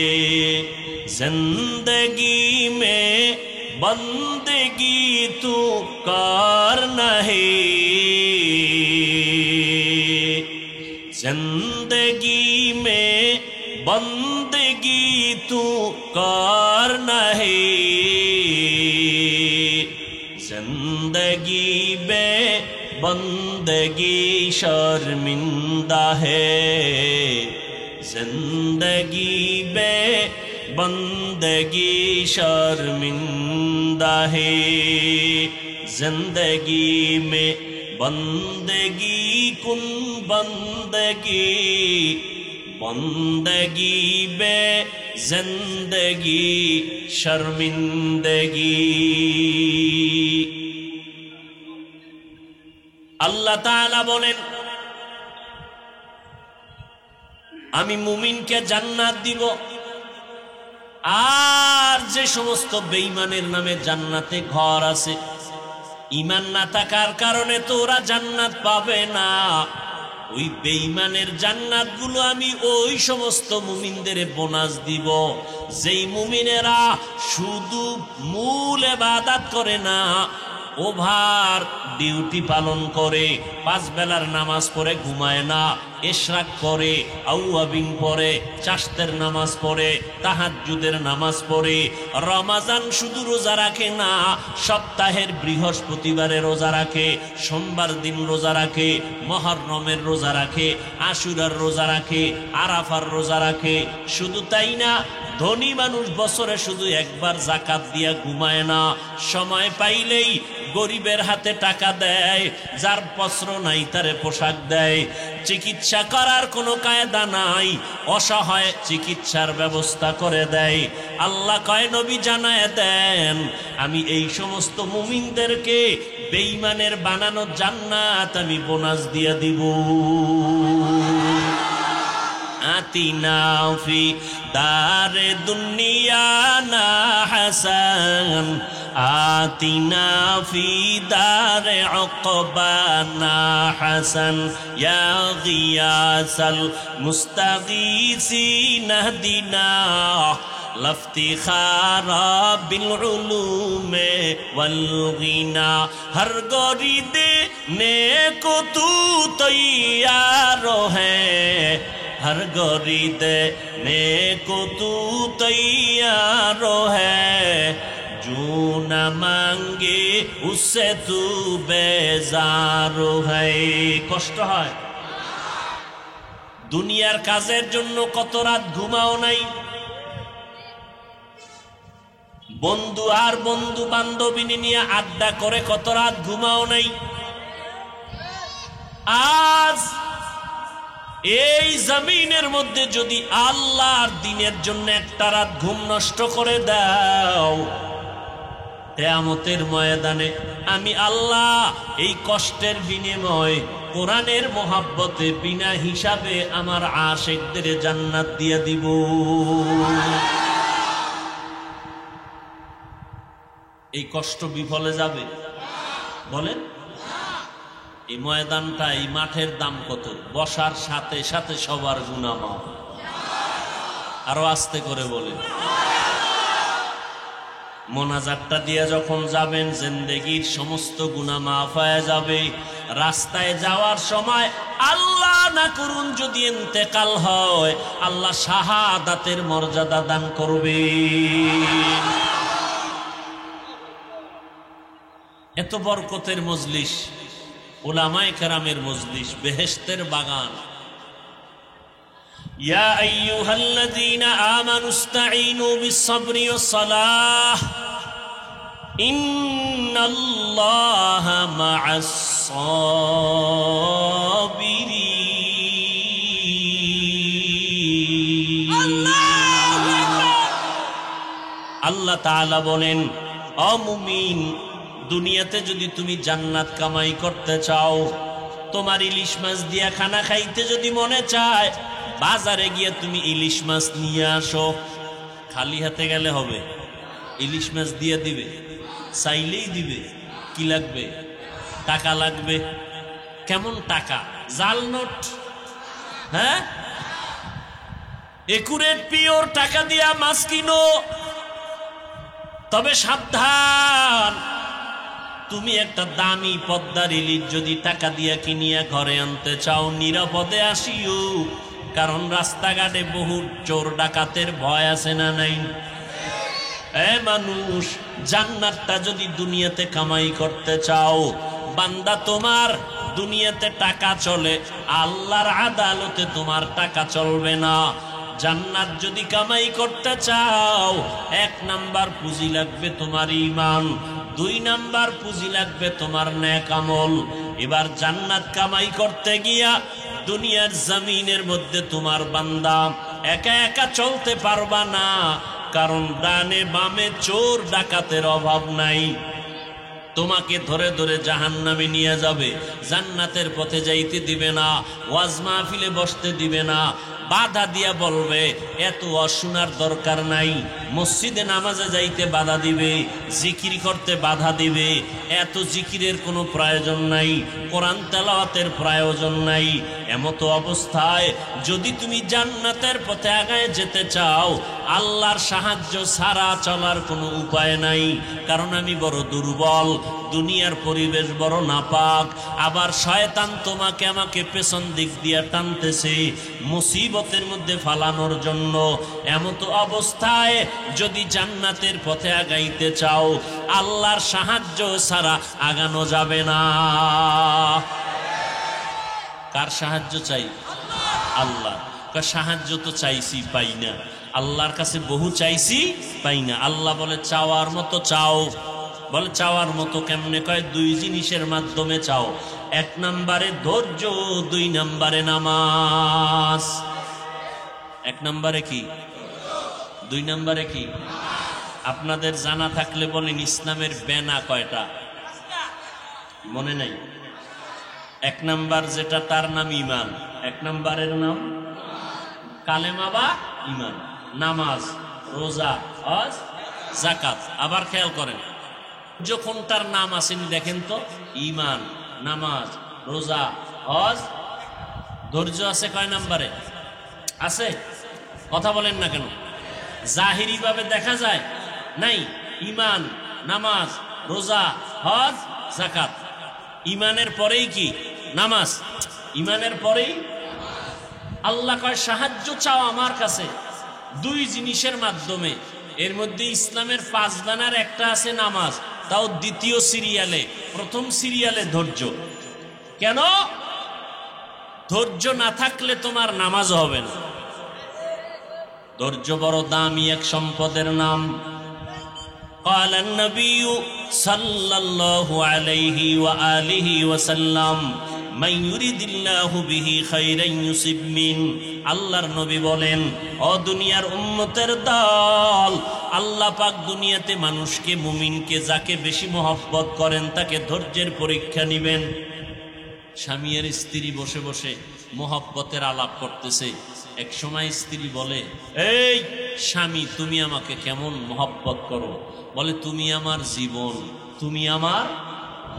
जिंदगी में बंदगी तू करना है, जिंदगी में बंदगी तू करना है, जिंदगी में बंदगी शर्मिंदा है, जिंदगी बे बंदगी शर्मिंदा है, जिंदगी में बंदगी कुन बंदगी, बंदगी बे जिंदगी शर्मिंदगी। আল্লাহ তাআলা বলেন, আমি মুমিনকে জান্নাত দিব, আর যে সমস্ত বেঈমানের নামে জান্নাতে ঘর আছে, ঈমান না থাকার কারণে তো ওরা জান্নাত পাবে না, ওই বেঈমানের জান্নাতগুলো আমি ওই সমস্ত মুমিনদের বোনাস দিব যেই মুমিনেরা শুধু মূল ইবাদত করে না, ওভার ডিউটি পালন করে, 5 বেলার নামাজ পড়ে ঘুমায় না, ইশরাক করে, আউয়াবিন পড়ে, চাশতের নামাজ পড়ে, তাহাজ্জুদের নামাজ পড়ে, রমাজান শুধু রোজা রাখে না, সপ্তাহের বৃহস্পতিবারে রোজা রাখে, সোমবার দিন রোজা রাখে, মুহররমের রোজা রাখে, আশুরার রোজা রাখে, আরাফার রোজা রাখে। শুধু তাই না, ধনী মানুষ বছরে শুধু একবার যাকাত দিয়া ঘুমায় না, সময় পাইলেই গরিবের হাতে টাকা দেয়, যার বস্ত্র নাই তারে পোশাক দেয়, চিকিৎসা করার কোনো কায়দা নাই, অসহায় চিকিৎসার ব্যবস্থা করে দেয়। আল্লাহ কয়, নবী জানায় দেন, আমি এই সমস্ত মুমিনদেরকে বেঈমানের বানানো জান্নাত আমি বোনাস দিয়ে দিব। আতিনা ফি দারে দুনিয়া না হাসান, আতিনা ফি দারে উকবানা হাসান, ইয়া গিয়াসাল মুস্তাগীসিন হদিনা লফতিখারা বিল উলুমে ওয়াল গিনা, হর গরিদে নেকো তু তৈয়ার হ্যায়, हर गरीद नेको तू तैयार है, जो न मांगे उससे तू बेजार है। কষ্ট হয় দুনিয়ার কাজের জন্য, কত রাত ঘুমাও নাই, বন্ধু আর বন্ধু বান্ধবী নিয়ে আড্ডা করে কত রাত ঘুমাও নাই। আজ এই জমিনের মধ্যে যদি আল্লাহর দিনের জন্য একটা রাত ঘুম নষ্ট করে দাও, কিয়ামতের ময়দানে আমি আল্লাহ এই কষ্টের বিনিময় কোরআনের মহব্বতে বিনা হিসাবে আমার আশিকদের জান্নাত দিয়ে দিব। এই কষ্ট বিফলে যাবে? বলেন, এই ময়দানটা, এই মাঠের দাম কত? বসার সাথে সাথে সবার গুনাহ মাফ। আরো আস্তে করে বলেন। মোনাজাতটা দিয়ে যখন যাবেন, জিন্দেগীর সমস্ত গুনাহ মাফ হয়ে যাবে। রাস্তায় যাওয়ার সময় আল্লাহ না করুন যদি ইন্তেকাল হয়, আল্লাহ শাহাদাতের মর্যাদা দান করবে। এত বরকতের মজলিস, উলামায়ে কেরামের মজলিস, বেহেশতের বাগান। ইয়া আইয়ুহাল্লাযীনা আমানুস্তাঈনু বিস-সাবরি ওয়াস-সালাহ ইন্নাল্লাহা মা'আস-সাবিরিন। আল্লাহু আকবার। আল্লাহ তাআলা বলেন, ও মুমিন, দুনিয়াতে যদি তুমি জান্নাত কামাই করতে চাও, তোমার ইলিশ মাছ দিয়া খানা খাইতে যদি মনে চায়, বাজারে গিয়ে তুমি ইলিশ মাছ নিয়ে আসো। খালি হাতে গেলে হবে? ইলিশ মাছ দিয়ে দিবে? চাইলেই দিবে? কি লাগবে? টাকা লাগবে। কেমন টাকা? জাল নোট? হ্যাঁ, একুরেট পিওর টাকা দিয়া মাছ কিনো। তবে সাবধান, তুমি একটা দামি পদ্মার ইলিশ যদি টাকা দিয়া কিনিয়া ঘরে আনতে চাও, নিরাপদে আসিও, কারণ রাস্তাঘাটে বহু চোর ডাকাতের ভয় আছে না নাই? মানুষ, জান্নাতটা যদি দুনিয়াতে কামাই করতে চাও, বান্দা তোমার দুনিয়াতে টাকা চলে, আল্লাহর আদালতে তোমার টাকা চলবে না। জান্নাত যদি কামাই করতে চাও, 1 নাম্বার পুঁজি লাগবে তোমার ঈমান, 2 নাম্বার পুঁজি লাগবে তোমার নেক আমল। এবার জান্নাত কামাই করতে গিয়া দুনিয়ার জমিনের মধ্যে তোমার বান্দা একা একা চলতে পারবা না, কারণ ডানে বামে চোর ডাকাতের অভাব নাই। তোমাকে ধরে ধরে জাহান্নামে নিয়ে যাবে, জান্নাতের পথে যাইতে দিবে না, ওয়াজ মাহফিলে বসতে দিবে না, বাধা দিয়া বলবে এত অশুনার দরকার নাই, মসজিদে নামাজে যাইতে বাধা দিবে, জিকির করতে বাধা দিবে, এত জিকিরের কোনো প্রয়োজন নাই, কোরআন তেলাওয়াতের প্রয়োজন নাই। এমতো অবস্থায় যদি তুমি জান্নাতের পথে আগায় যেতে চাও, আল্লাহর সাহায্য ছাড়া চলার কোনো উপায় নাই। কারণ আমি বড় দুর্বল, দুনিয়ার পরিবেশ বড় নাপাক, আবার শয়তান তোমাকে আমাকে পেছন দিক দিয়ে টানতেছে মুসিবতের মধ্যে ফালানোর জন্য। এমতো অবস্থায় যদি জান্নাতের পথে আগাইতে চাও, আল্লাহর সাহায্য ছাড়া আগানো যাবে না। কার সাহায্য চাই? আল্লাহ। সাহায্য তো চাইছি, পাই না। আল্লাহর কাছে বহু চাইছি, পাই না। আল্লাহ বলে চাওয়ার মতো চাও। বলে চাওয়ার মতো কেমনে? কয় দুই জিনিসের মাধ্যমে চাও। এক নম্বরে ধৈর্য, দুই নম্বরে নামাজ। এক নম্বরে কি? দুই নম্বরে কি? আপনাদের জানা থাকলে বলেন ইসলামের বেনা কয়টা? মনে নাই? এক নাম্বার যেটা, তার নাম ইমান। এক নাম্বারের নাম কালেমা বা ইমান। নামাজ, রোজা, হজ, যাকাত। আবার খেয়াল করেন, যখন তার নাম আসেনি দেখেন তো, ইমান, নামাজ, রোজা, হজ। ধৈর্য আছে কয় নাম্বারে? আছে? কথা বলেন না কেন? জাহিরি ভাবে দেখা যায় নাই। ইমান, নামাজ, রোজা, হজ, যাকাত। ইমানের পরেই কি? নামাজ। ইমানের পরেই আল্লাহ কয় সাহায্য চাও আমার কাছে দুই জিনিসের মাধ্যমে। এর মধ্যে ইসলামের 5 বানার একটা আছে নামাজ, তাও দ্বিতীয় সিরিয়ালে। প্রথম সিরিয়ালে ধৈর্য। কেন? ধৈর্য না থাকলে তোমার নামাজ হবে না। ধৈর্য বড় দামি এক সম্পদের নাম। قال النبي صلى الله عليه وآله وسلم من يريد الله به خيرا يصب منه। আল্লাহর নবী বলেন, ও দুনিয়ার উম্মতের দল, আল্লাহ পাক দুনিয়াতে মানুষকে, মুমিনকে যাকে বেশি মহব্বত করেন তাকে ধৈর্যের পরীক্ষা নিবেন। স্বামী আর স্ত্রী বসে বসে মহব্বতের আলাপ করতেছে। এক সময় স্ত্রী বলে, এই স্বামী, তুমি আমাকে কেমন মহব্বত করো? বলে, তুমি আমার জীবন, তুমি আমার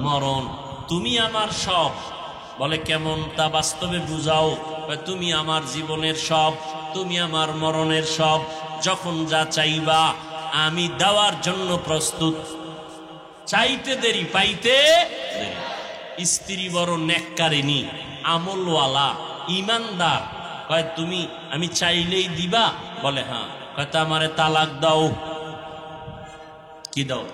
মরণ, তুমি আমার সব। বলে, কেমন তা বাস্তবে বুঝাও। তুমি আমার জীবনের সব, তুমি আমার মরণের সব। যখন যা চাইবা আমি দেওয়ার জন্য প্রস্তুত। চাইতে দেরি, পাইতে দেরি। স্ত্রী বড় নেককারিনী, আমলওয়ালা, ইমানদার। কয়, তুমি আমি চাইলেই দিবা? বলে, হ্যাঁ। কয়, তা আমারে তালাক দাও। কি দাও?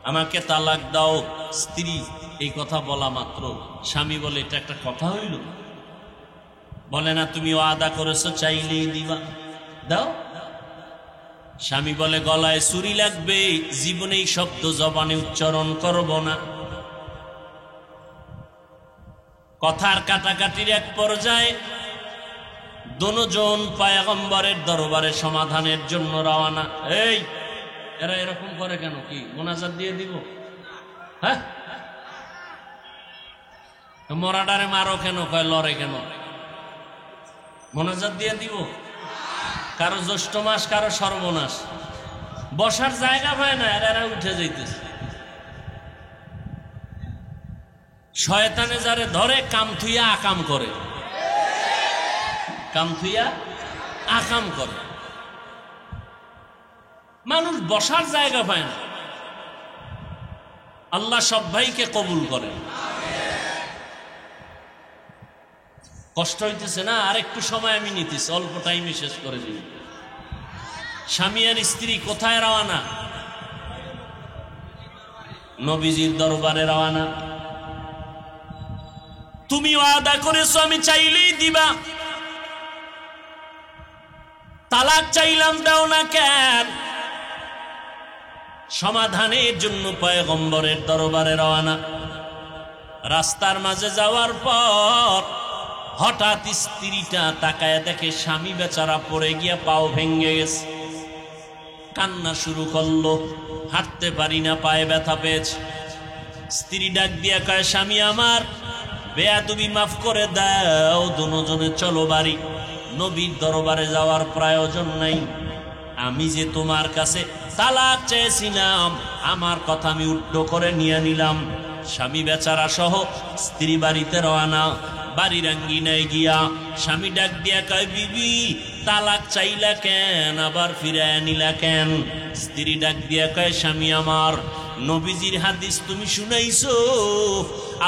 আমাকে তালাক দাও। স্ত্রী এই কথা বলা মাত্র স্বামী বলে, এটা একটা কথা হইল? বলে, না, তুমি ওয়াদা করেছো চাইলেই দিবা, দাও। স্বামী বলে, গলায় ছুরি লাগবে, জীবনে এই শব্দ জবানে উচ্চারণ করব না। কথার কাটাকাটির এক পর্যায়ে দুজন পয়গম্বরের দরবারে সমাধানের জন্য রওনা। এই এরা এরকম করে কেন? কি মোনাজাত দিয়ে দিব? হ্যাঁ, মরাডারে মারো কেন? কয় লড়ে কেন? মোনাজাত দিয়ে দিব? কারো জ্যৈষ্ঠ মাস, কারো সর্বনাশ, বসার জায়গা পায় না, এরা উঠে যাইতেছে। শয়তানে যারে ধরে কাম থুইয়া আকাম করে, কাম থুইয়া আকাম করে। মানুষ বসার জায়গা পায় না। আল্লাহ সব ভাইকে কবুল করেন। কষ্ট হইতেছে না? আর একটু সময় আমি নিতেছি, অল্প টাইমে শেষ করে দিই। স্বামী আর স্ত্রী কোথায় রওনা? নবীজির দরবারে রওনা। তুমি ওয়াদা করেছো আমি চাইলেই দিবা, তালাক চাইলাম দাও না কেন? সমাধানের জন্য পয়গম্বরের দরবারে রওনা। রাস্তার মাঝে যাওয়ার পর হঠাৎ স্ত্রীটা তাকায় দেখে স্বামী বেচারা পড়ে গিয়া পাও ভেঙে গেছে। কান্না শুরু করলো, হাঁটতে পারি না, পায়ে ব্যথা পেয়েছে। স্ত্রী ডাক দিয়া কয়, স্বামী আমার বেয়াদবি মাফ করে দাও, দুজনে চলো বাড়ি। নবীর দরবারে যাওয়ার প্রয়োজন নাই। আমি যে তোমার কাছে তালাক চেয়েছিলাম, আমার কথা আমি উল্টো করে নিয়ে নিলাম। স্বামী বেচারা সহ স্ত্রী বাড়িতে রওনা। বাড়ির আঙ্গিনায় গিয়া স্বামী ডাক দিয়া কয়, বিবি তালাক চাইলা কেন, আবার ফিরায় নিলা কেন? স্ত্রী ডাক দিয়া কয়, স্বামী আমার নবীজির হাদিস তুমি শুনাইছো,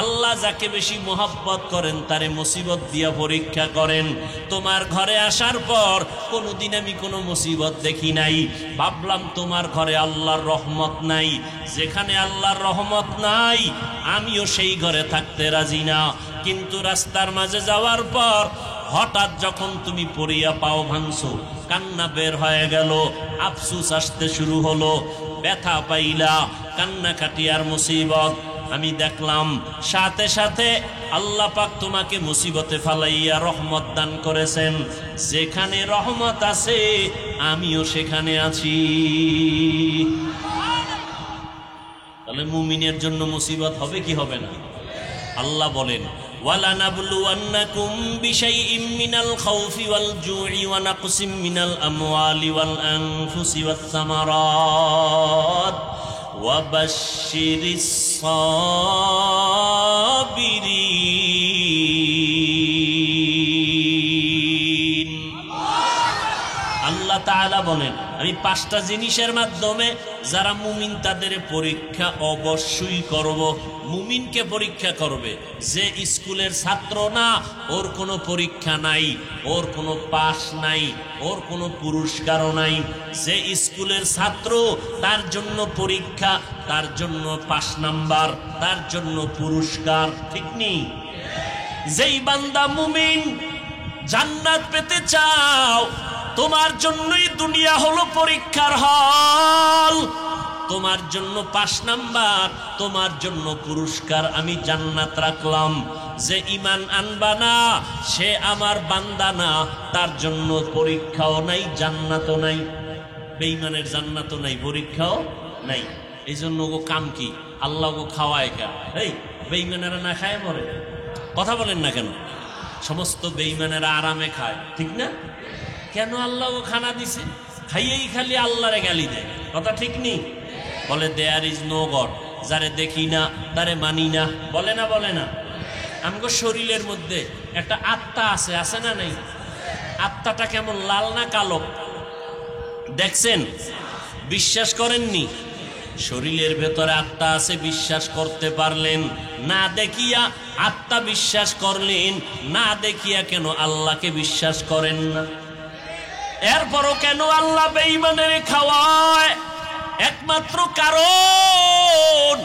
আল্লাহ যাকে বেশি মোহাব্বত করেন তারে মুসিবত দিয়া পরীক্ষা করেন। তোমার ঘরে আসার পর কোনোদিন আমি কোনো মুসিবত দেখি নাই। ভাবলাম তোমার ঘরে আল্লাহর রহমত নাই। যেখানে আল্লাহর রহমত নাই আমিও সেই ঘরে থাকতে রাজি না। কিন্তু রাস্তার মাঝে যাওয়ার পর হঠাৎ যখন তুমি পড়িয়া পাও ভাঙছো, কান্না বের হয়ে গেল, আফসুস আসতে শুরু হলো, ব্যথা পাইলা, কান্নাকাটি আর মুসিবত। আমি দেখলাম সাথে সাথে আল্লাহ পাক তোমাকে মুসিবতে ফালাইয়া রহমত দান করেছেন। যেখানে রহমত আছে আমিও সেখানে আছি। তাহলে মুমিনের জন্য মুসিবত হবে কি হবে না? আল্লাহ বলেন, وَلَنَبْلُوَنَّكُمْ بِشَيْءٍ مِّنَ الْخَوْفِ وَالْجُوعِ وَنَقْصٍ مِّنَ الْأَمْوَالِ وَالْأَنفُسِ وَالثَّمَرَاتِ وَبَشِّرِ الصَّابِرِينَ। আল্লাহ তাআলা বলেন, আমি 5টা জিনিসের মাধ্যমে যারা মুমিন তাদের পরীক্ষা অবশ্যই করব। মুমিনকে পরীক্ষা করবে। যে স্কুলের ছাত্র না, ওর কোনো পরীক্ষা নাই, ওর কোনো পাস নাই, ওর কোনো পুরস্কারও নাই। যে স্কুলের ছাত্র তার জন্য পরীক্ষা, তার জন্য পাস নাম্বার, তার জন্য পুরস্কার, ঠিক নেই? যেই বান্দা মুমিন জান্নাত পেতে চাও, তোমার জন্যই দুনিয়া হলো পরীক্ষার হল। তোমার জন্য পাস নাম্বার, তোমার জন্য পুরস্কার, আমি জান্নাত রাখলাম। যে ঈমান আনবা না সে আমার বান্দা না, তার জন্য পরীক্ষাও নাই, জান্নাতও নাই। বেঈমানের জান্নাতও নাই, পরীক্ষাও নাই। এই জন্য গো কাম কি? আল্লাহ গো খাওয়ায় কা? এই বেঈমানেরা না খায় মরে? কথা বলেন না কেন? সমস্ত বেঈমানেরা আরামে খায়, ঠিক না? কেন আল্লাহ ও খানা দিছে? খাইয়েই খালি আল্লাহরে গালি দেয়, কথা ঠিক নেই? বলে দেয়ার ইজ নো গড, যারে দেখি না তারে মানি না, বলে না? বলে না? আমগো শরীরের মধ্যে একটা আত্মা আছে, আছে না নাই? আত্মাটা কেমন, লাল না কালো? দেখছেন? বিশ্বাস করেননি? শরীরের ভেতরে আত্মা আছে, বিশ্বাস করতে পারলেন না? দেখিয়া আত্মা বিশ্বাস করলেন না, দেখিয়া কেন আল্লাহকে বিশ্বাস করেন না? এরপরও কেন আল্লাহ বেঈমানের খাওয়ায়? একমাত্র কারণ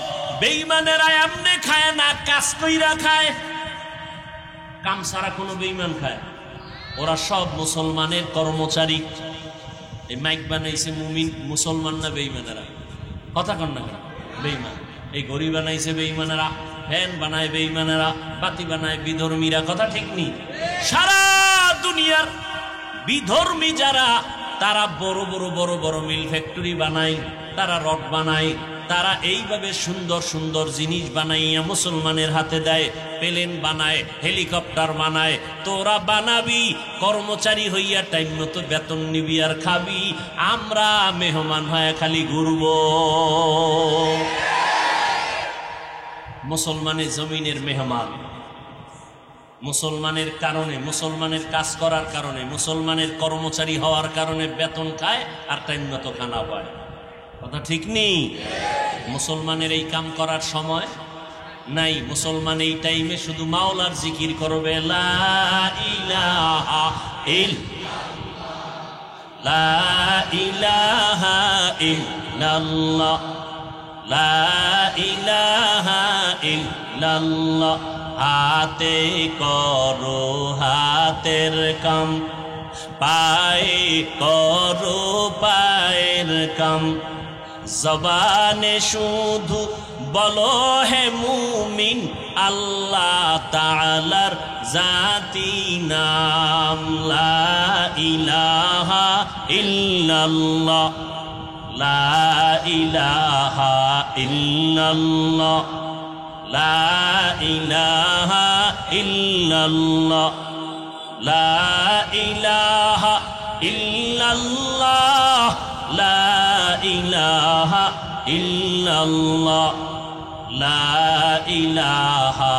বেঈমানেরা এমনি খায় না, কাজ কইরা খায়। কাম ছাড়া কোনো বেঈমান খায়? ওরা সব মুসলমানের কর্মচারী। এই মাইক বানাইছে মুমিন, মুসলমান না বেঈমানেরা? কথা কন না কেন? বেঈমান। এই ঘড়ি বানাইছে বেঈমানেরা, ফ্যান বানায় বেঈমানেরা, বাতি বানায় বিধর্মীরা, কথা ঠিক নেই? সারা দুনিয়ার বিধর্মী যারা, তারা বড় বড় বড় বড় মিল ফ্যাক্টরি বানায়, তারা রড বানায়, তারা এইভাবে সুন্দর সুন্দর জিনিস বানাইয়া মুসলমানের হাতে দেয়। প্লেন বানায়, হেলিকপ্টার বানায়। তোরা বানাবি, কর্মচারী হইয়া টাইম মতো বেতন নিবি আর খাবি। আমরা মেহমান হয়ে খালি ঘুরব। মুসলমানের জমিনের মেহমান, মুসলমানের কারণে, মুসলমানের কাজ করার কারণে, মুসলমানের কর্মচারী হওয়ার কারণে বেতন খায় আর টাইম মতো খানা পায়, কথা ঠিক নেই? মুসলমানের এই কাম করার সময় নাই। মুসলমান এই টাইমে শুধু মাওলার জিকির করবে, লা ইলাহা ইল্লাল্লাহ, লা ইলাহা ইল্লাল্লাহ, লা ইলাহা ইল্লাল্লাহ। হাতে করো হাতের কাম, পায়ে করো পায়ের কাম। জবানে শুধু বলো হে মুমিন, আল্লাহ তাআলার জাতি নাম, লা ইলাহা ইল্লাল্লাহ, লা ইলাহা ইল্লাল্লাহ, লা ইলাহা ইল্লাল্লাহ লা ইলাহা ইল্লাল্লাহ লা ইলাহা ইল্লাল্লাহ লা ইলাহা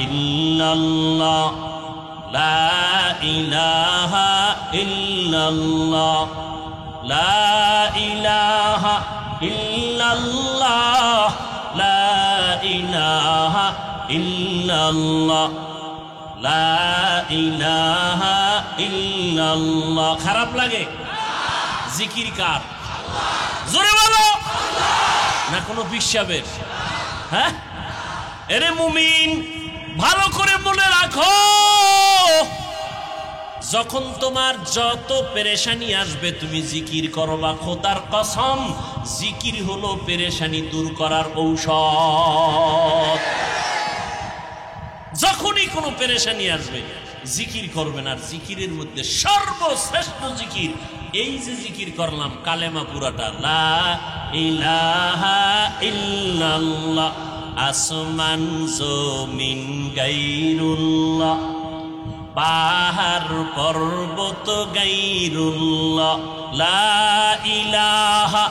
ইল্লাল্লাহ লা ইলাহা ইল্লাল্লাহ লা ইলাহা ইল্লাল্লাহ লা ইলাহা ইল্লাল্লাহ লা ইলাহা ইল্লাল্লাহ। খারাপ লাগে? জিকির কার? জোরে বলো। না কোনো পিসাবের? হ্যাঁ, এরে মুমিন ভালো করে মনে রাখো, যখন তোমার যত পেরেশানি আসবে তুমি জিকির করবা। খোদার কসম, জিকির হলো পেরেশানি দূর করার ঔষধ। যখনই কোনো পেরেশানি আসবে জিকির করবেন। আর জিকিরের মধ্যে সর্বশ্রেষ্ঠ জিকির এই যে জিকির করলাম, কালেমা পুরাটা, লা ইলাহা ইল্লাল্লাহ। আসমান জমিন গায়রুল্লাহ, পাহাড় পর্বত গায়রুল্লাহ, লা ইলাহা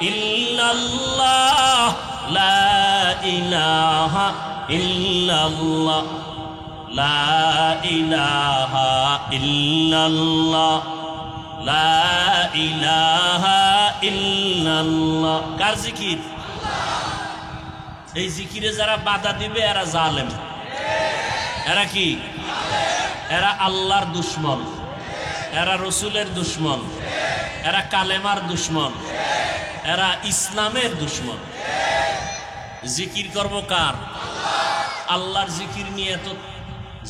ইল্লাল্লাহ লা ইলাহা ইল্লাল্লাহ লা ইলাহা ইল্লাল্লাহ লা ইলাহা ইল্লাল্লাহ। কার জিকির? এই জিকিরে যারা বাধা দিবে এরা জালেম। এরা কি? এরা আল্লাহর দুশ্মন, এরা রসুলের দুশ্মন, এরা কালেমার দুশ্মন, এরা ইসলামের দুশ্মন। জিকির করব কার? আল্লাহর জিকির নিয়ে এত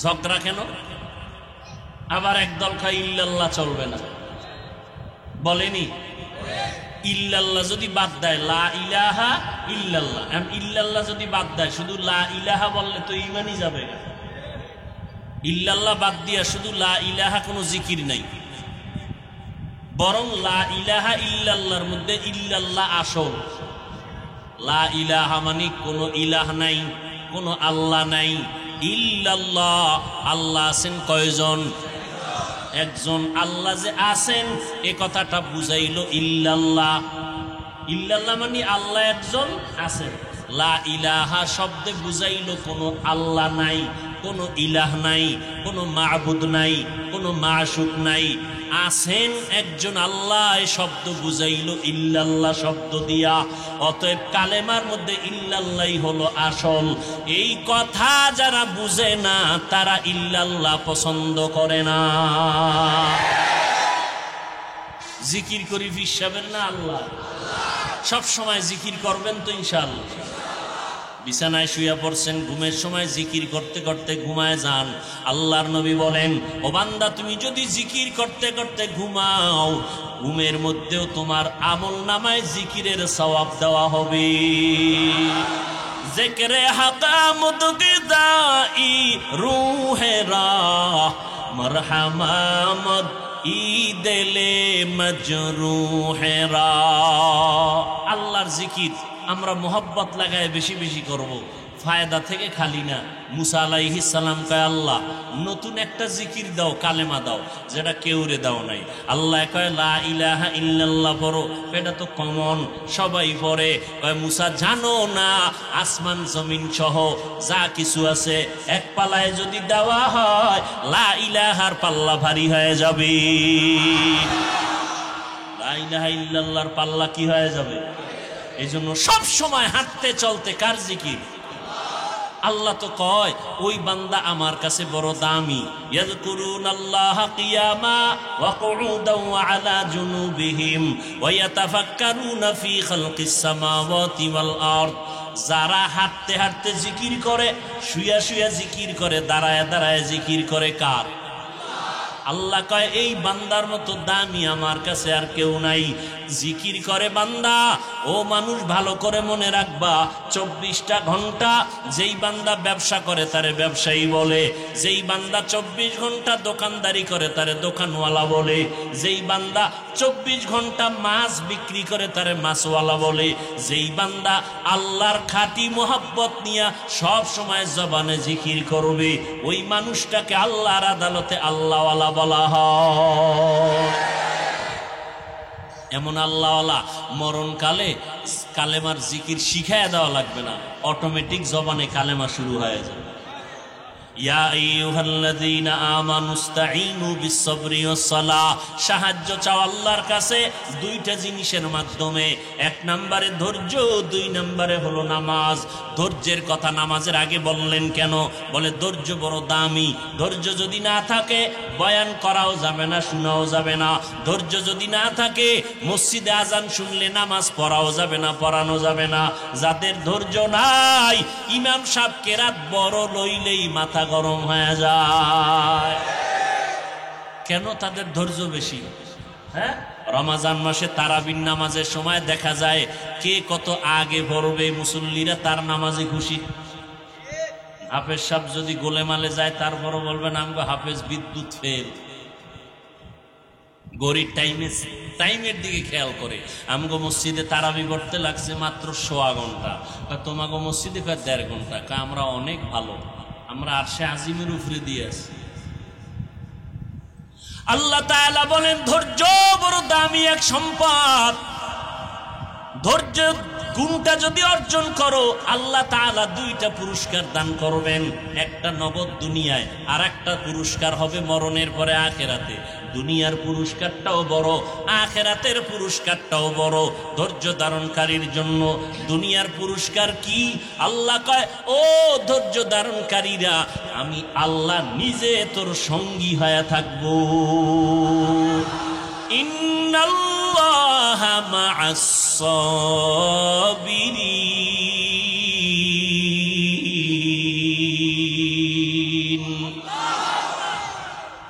ঝগড়া কেন? আবার একদল কয় ইল্লাল্লাহ চলবে না। বলেনি ইল্লাল্লাহ যদি বাদ দেয়, লা ইলাহা ইল্লাল্লাহ, ইল্লাল্লাহ যদি বাদ দেয়, শুধু লা ইলাহা বললে তো ঈমানই যাবে না। ইল্লাল্লাহ বাদ দিয়া শুধু লা ইলাহা, কোনো জিকির নাই। বরং লা ইলাহা ইল্লাল্লাহর মধ্যে ইল্লাল্লাহ আসল। লা ইলাহা মানে কোনো ইলাহ নাই, কোনো আল্লাহ নাই। ইল্লাল্লাহ, আল্লাহ আছেন কয়জন? একজন। আল্লাহ যে আছেন এ কথাটা বুঝাইল ইল্লাল্লাহ। ইল্লাল্লাহ মানে আল্লাহ একজন আছেন। লা ইলাহা শব্দে বুঝাইল কোনো আল্লাহ নাই, কোনো ইলাহ নাই, কোনো মাবুদ নাই, কোনো মাশুক নাই। আছেন একজন আল্লাহ, এই শব্দ বুঝাইল ইল্লাল্লাহ শব্দ দিয়া। অতএব কালেমার মধ্যে ইল্লাল্লাহই হলো আসল। এই কথা যারা বুঝে না তারা ইল্লাল্লাহ পছন্দ করে না। জিকির করি ফিসাবেন না আল্লাহ। সব সময় জিকির করবেন তো ইনশাআল্লাহ। বিছানায় শুয়ে পড়ছেন, ঘুমের সময় জিকির করতে করতে ঘুমায় যান। আল্লাহর নবী বলেন, ও বান্দা তুমি যদি জিকির করতে করতে ঘুমাও, ঘুমের মধ্যেও তোমার আমল নামায় জিকিরের সওয়াব দেওয়া হবে। জিকরে হাকামত গিদাই রূহে রাহ মারহামামত ঈদেলে মজরুহেরা। আল্লাহর জিকির আমরা মোহব্বত লাগায় বেশি বেশি করব, ফায়দা থেকে খালি না। মুসা আলাইহিস সালাম কয়, আল্লাহ নতুন একটা জিকির দাও, কালেমা দাও, যেটা কেউরে দাও নাই। আল্লাহ কয় লা ইলাহা ইল্লাল্লাহ পড়ো, এটা তো কমন, সবাই পড়ে। কয় মুসা জানো না আসমান জমিন সহ যা কিছু আছে এক পালায় যদি দেওয়া হয় লা ইলাহার পাল্লা ভারী হয়ে যাবে। লা ইলাহা ইল্লাল্লাহর পাল্লা কি হয়ে যাবে? এই জন্য সব সময় হাঁটতে চলতে কার জিকির? আল্লাহ তো কয় ওই বান্দা আমার কাছে বড় দামি। ইয়াযকুরুনাল্লাহা কিয়ামা ওয়া কুউদান ওয়া আলা জুনুবিহিম ওয়া ইয়াতাফাক্কারুনা ফি খালকিস সামাওয়াতি ওয়াল আরদ। যারা হাঁটতে হাঁটতে জিকির করে, শুয়া শুয়া জিকির করে, দাঁড়ায় দাঁড়ায় জিকির করে কার? আল্লাহ কয় এই বান্দার মতো দামি আমার কাছে আর কেউ নাই। জিকির করে বান্দা। ও মানুষ ভালো করে মনে রাখবা, 24টা ঘন্টা যেই বান্দা ব্যবসা করে তারে ব্যবসায়ী বলে, যেই বান্দা 24 ঘন্টা দোকানদারি করে তারে দোকানওয়ালা বলে, যেই বান্দা 24 ঘন্টা মাছ বিক্রি করে তারে মাছওয়ালা বলে, যেই বান্দা আল্লাহর খাঁটি মোহাব্বত নিয়ে সব সময় জবানে জিকির করবে ওই মানুষটাকে আল্লাহর আদালতে আল্লাহওয়ালা বলা হয়। এমন আল্লাহওয়ালা মরণকালে কালেমার জিকির শিখায় দেওয়া লাগবে না, অটোমেটিক জবানে কালেমা শুরু হয়ে যাবে। ইয়া আইয়ুহাল্লাযীনা আমানুস্তাঈনু বিস-সাবরি ওয়াস-সালাহ, সাহায্য চাও আল্লাহর কাছে দুইটা জিনিসের মাধ্যমে। এক নম্বরে ধৈর্য, দুই নম্বরে হলো নামাজ। ধৈর্যের কথা নামাজের আগে বললেন কেন? বলে ধৈর্য বড় দামি। ধৈর্য যদি না থাকে বয়ান করাও যাবে না, শোনাও যাবে না। ধৈর্য যদি না থাকে মসজিদে আজান শুনলে নামাজ পড়াও যাবে না, পড়ানো যাবে না। যাদের ধৈর্য নাই ইমাম সাহেব কেরাত বড় লইলেই মাথা গরম হয়ে যায়। কেন? তাদের ধৈর্য বেশি। হ্যাঁ, রমজান মাসে তারাবির নামাজের সময় দেখা যায় কে কত আগে পড়বে, মুসল্লিরা তার নামাজে খুশি। হাফেজ সাহেব যদি গোলেমালে যায় তারপরও বলবেন আমগো হাফেজ বিদ্যুৎ ফেল। গরিব টাইমের দিকে খেয়াল করে। আমগো মসজিদে তারাবি পড়তে লাগছে মাত্র 1.25 ঘন্টা, তোমাগো মসজিদে 1.5 ঘন্টা। আমরা অনেক ভালো, আমরা আরশে আজিমের উপরে দিয়ে আছি। আল্লাহ তাআলা বলেন ধৈর্য বড় দামি এক সম্পদ। ধৈর্য গুণটা যদি অর্জন করো আল্লাহ তাআলা 2টা পুরস্কার দান করবেন, একটা নগদ দুনিয়ায় আর একটা পুরস্কার হবে মরণের পরে আখিরাতে। দুনিয়ার পুরস্কারটাও বড়, আখিরাতের পুরস্কারটাও বড় ধৈর্য ধারণকারীর জন্য। দুনিয়ার পুরস্কার কি? আল্লাহ কয় ও ধৈর্য ধারণকারীরা আমি আল্লাহ নিজে তোর সঙ্গী হয়ে থাকবো। ইন্নাল্লাহা মা'আস সাবিরিন।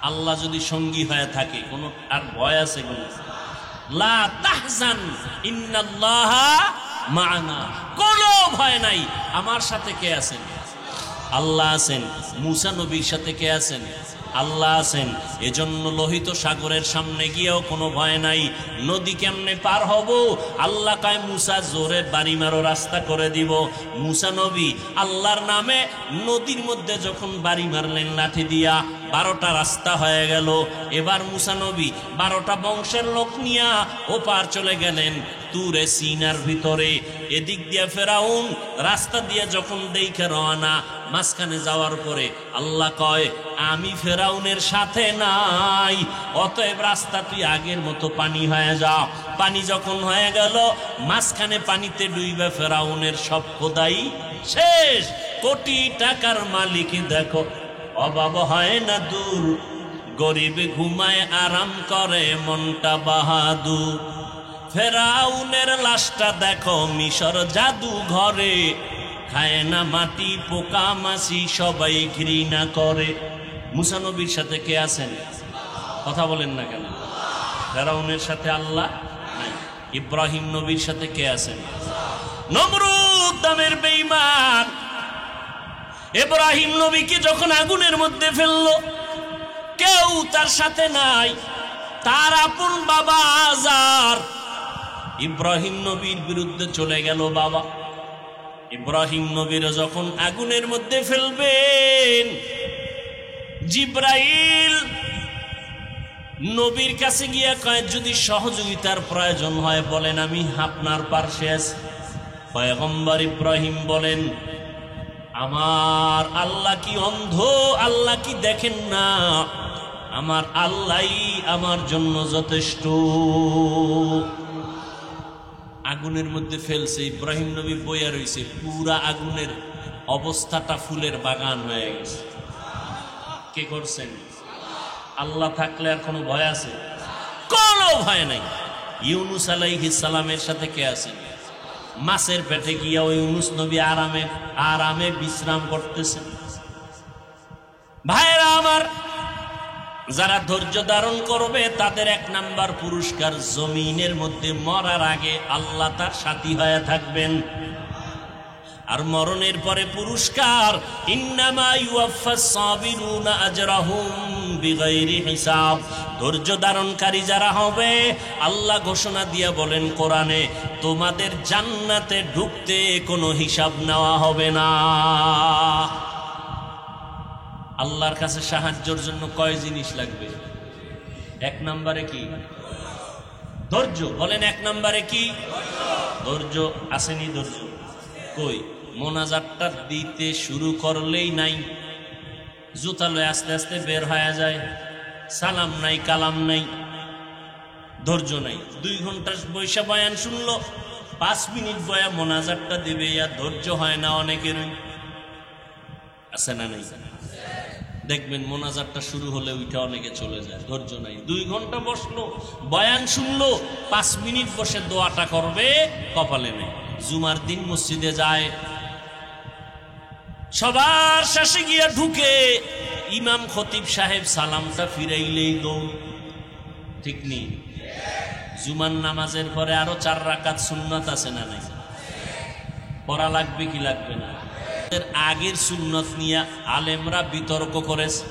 আল্লাহ যদি সঙ্গী হয়ে থাকে কোন আর ভয় আছে কোন? লা তাহজান ইন্নাল্লাহা মা'ানা, কোনো ভয় নাই। আমার সাথে কে আছেন? আল্লাহ আছেন। মুসা নবীর সাথে কে আছেন? আল্লাহ আছেন। এজন্য লোহিত সাগরের সামনে গিয়েও কোনো ভয় নাই। নদী কেমনে পার হব? আল্লাহ কয় মুসা জোরে বাড়ি মারো, রাস্তা করে দিব। মুসা নবী আল্লাহর নামে নদীর মধ্যে যখন বাড়ি মারলেন লাঠি দিয়া 12টা রাস্তা হয়ে গেল। এবার মুসা নবী 12টা বংশের লোক নিয়া ওপার চলে গেলেন তুরে সিনার ভিতরে। এদিক দিয়ে ফেরাউন রাস্তা দিয়ে যখন দেখে রওনা, মাঝখানে যাওয়ার পরে আল্লাহ কয় আমি ফেরাউনের সাথে নাই, অতএব রাস্তা তুই আগের মতো পানি হয়ে যা। পানি যখন হয়ে গেল মাঝখানে পানিতে ডুইবে ফেরাউনের সব খোদাই শেষ। কোটি টাকার মালিক দেখো অভাব হয় না দূর, গরিব ঘুমায় আরাম করে মনটা বাহাদুর। ফেরাউনের লাশটা দেখো মিশর জাদু ঘরে, খায় না মাটি পোকা মাছি সবাই ঘৃণা করে। মুসা নবীর সাথে কে আছেন? কথা বলেন না কেন? ফেরাউনের সাথে আল্লাহ নাই। ইব্রাহিম নবীর সাথে কে আছেন? নমরুদ নামের বেঈমান ইব্রাহিম নবীকে যখন আগুনের মধ্যে ফেললো কেউ তার সাথে নাই, তার আপন বাবা আজার ইব্রাহিম নবীর বিরুদ্ধে চলে গেল। বাবা ইব্রাহিম নবীর যখন আগুনের মধ্যে ফেলবেন জিব্রাইল নবীর কাছে গিয়ে কয় যদি সহযোগিতার প্রয়োজন হয় বলেন আমি আপনার পাশে আছি। পয়গম্বর ইব্রাহিম বলেন আমার আল্লাহ কি অন্ধ? আল্লাহ কি দেখেন না? আমার আল্লাহই আমার জন্য যথেষ্ট। আগুনের মধ্যে ফেলছে, ইব্রাহিম নবী বইয়া রয়েছে, পুরা আগুনের অবস্থাটা ফুলের বাগান হয়ে গেছে। কে করছেন? আল্লাহ থাকলে আর কোনো ভয় আছে? কোনো ভয় নাই। ইউনুস আলাইহিস সালামের সাথে কে আছেন? মাছের পেটে গিয়া ওই ইউনুস নবী আরামে বিশ্রাম করতেছেন। ভাইরা আমার, যারা ধৈর্য ধারণ করবে তাদের 1 নাম্বার পুরস্কার জমিনের মধ্যে মরার আগে আল্লাহ তার সাথী হয়ে থাকবেন। আর মরণের পরে পুরস্কার, ইন্নামা ইউয়াফফাস সাবিরুনা আজরাহুম বিগাইরি হিসাব। ধৈর্য ধারণকারী যারা হবে, আল্লাহ ঘোষণা দিয়া বলেন কোরআনে, তোমাদের জান্নাতে ঢুকতে কোনো হিসাব নেওয়া হবে না। আল্লাহর কাছে সাহায্যের জন্য কয় জিনিস লাগবে? এক নম্বরে কি? ধৈর্য। বলেন এক নম্বরে কি? ধৈর্য। আসেনি ধৈর্য? কই? মোনাজাতটা দিতে শুরু করলেই নাই, জুতা লয়ে আস্তে আস্তে বের হয়ে যায়, সালাম নাই কালাম নাই, ধৈর্য নাই। 2 ঘন্টা বৈশা বয়ান শুনলো, 5 মিনিট বয়া মোনাজাতটা দিবে, আর ধৈর্য হয় না অনেকেরই। আছে না নাই? দেখবেন মোনাজাতটা শুরু হলে উঠে অনেকে চলে যায়, ধৈর্য নাই। 2 ঘন্টা বসলো, বয়ান শুনলো, 5 মিনিট বসে দোয়াটা করবে, কপালে নেই। জুমার দিন মসজিদে যায়, সবার শেষে গিয়া ঢুকে, ইমাম খতিব সাহেব সালামটা ফিরাইলেই দৌড়। ঠিক নেই? জুমার নামাজের পরে আরো 4 রাকাত সুন্নাত আছে না নাই? পড়া লাগবে কি লাগবে না? আগের সুন্নত নিয়ে আলেমরা বিতর্ক করেছে,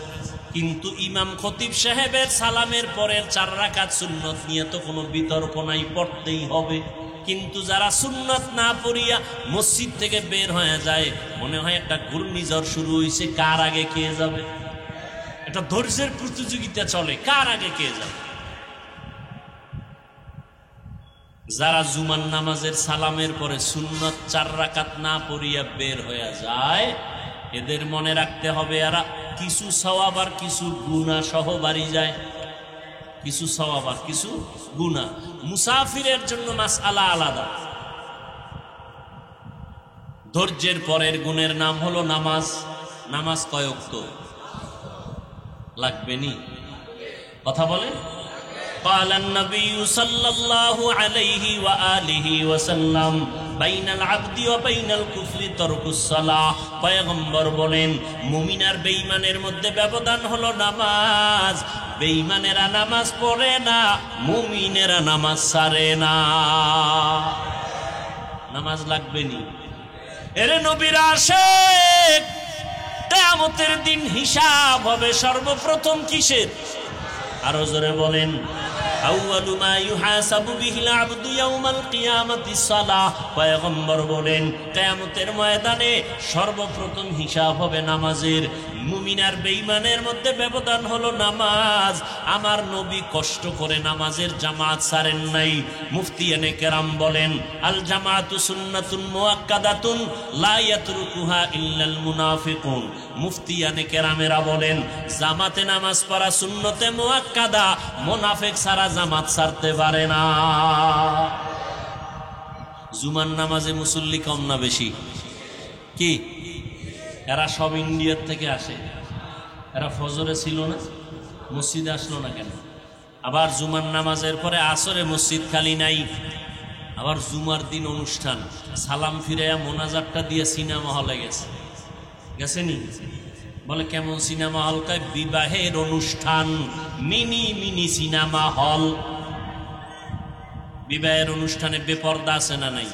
কিন্তু ইমাম খতিব সাহেবের সালামের পরের 4 রাকাত সুন্নত নিয়ে তো কোনো বিতর্ক নাই, পড়তেই হবে। কিন্তু যারা সুন্নত না পড়িয়া মসজিদ থেকে বের হয়ে যায়, মনে হয় একটা ঘূর্ণিঝড় শুরু হয়েছে, কার আগে কে যাবে। একটা ধৈর্যের প্রতিযোগিতা চলে, কার আগে কে যাবে। যারা জুমার নামাজের সালামের পরে সুন্নত 4 রাকাত না পড়িয়া বের হয়ে যায়, এদের মনে রাখতে হবে এরা কিছু সওয়াব আর কিছু গুনাহ সহ বাড়ি যায়। কিছু সওয়াব আর কিছু গুনাহ। মুসাফিরের জন্য মাসআলা আলাদা। ধৈর্যের পরের গুণের নাম হলো নামাজ। নামাজ কয় ওয়াক্ত লাগবে নি? কথা বলেন। قال النبي صلى الله عليه وآله وسلم بين العبد وبين الكفر ترك الصلاة। পয়গম্বর বলেন, মুমিন আর বেঈমানের মধ্যে ব্যবধান হলো নামাজ। বেঈমানেরা নামাজ পড়ে না, মুমিনেরা নামাজ ছাড়ে না। নামাজ লাগবে নি? এরে নবীর আশিক, কিয়ামতের দিন হিসাব হবে সর্বপ্রথম কিসের? আরো জোরে বলেন। আউয়ালু মা ইউহাসাবু বিহিল আবদু ইয়াউমাল কিয়ামাতিস সালাহ। পয়গম্বর বলেন, কিয়ামতের ময়দানে সর্বপ্রথম হিসাব হবে নামাজের। মুমিন আর বেঈমানের মধ্যে ব্যবধান হলো নামাজ। আমার নবী কষ্ট করে নামাজের জামাত ছাড়েন নাই। মুফতিয়ানে কেরাম বলেন, আল জামাতু সুন্নাতুন মুআক্কাদাতুন লা ইয়াতরুকুহা ইল্লাল মুনাফিকুন। মুফতিয়ানে কেরামেরা বলেন, জামাতে নামাজ পড়া সুন্নতে মুআক্কাদা, মুনাফিক ছাড়া জামাত ছাড়তে পারে না। জুমার নামাজে মুসল্লি কম না বেশি? কি এরা সব ইন্ডিয়ার থেকে আসে? এরা ফজরে ছিল না, মসজিদে আসলো না কেন? আবার জুমার নামাজের পরে আসরে মসজিদ খালি নাই। আবার জুমার দিন অনুষ্ঠান, সালাম ফিরাইয়া মোনাজাতটা দিয়ে সিনেমা হলে গেছেনি? বলে কেমন সিনেমা হল? কয় বিবাহের অনুষ্ঠান, মিনি মিনি সিনেমা হল। বিবাহের অনুষ্ঠানে বেপর্দা আছে না নাই?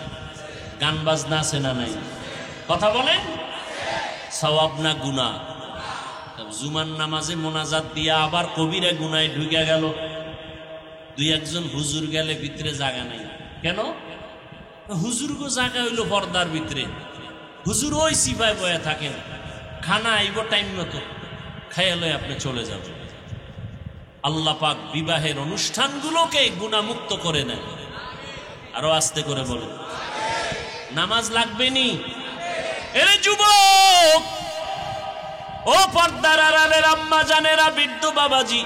গান বাজনা আছে না নাই? কথা বলেন। সওয়াব না গুনাহ? জুমার নামাজে মোনাজাত দিয়া আবার কবিরা গুনায় ঢুকে গেল। 2-1 হুজুর গেলে ভিতরে জায়গা নাই কেন? হুজুর গো জায়গা হইলো পর্দার ভিতরে। হুজুর ওই সিপায় বয়ে থাকেন, খানা আইব টাইম মতো, খাইয়া লয়ে আপনি চলে যাবেন। আল্লাহ পাক বিবাহের অনুষ্ঠানগুলোকে গুনাহমুক্ত করে নেন। আরো আস্তে করে বলেন, নামাজ লাগবে নি? এরে যুবক, ও পর্দার আড়ালের আম্মা জানেরা, বৃদ্ধ বাবাজি,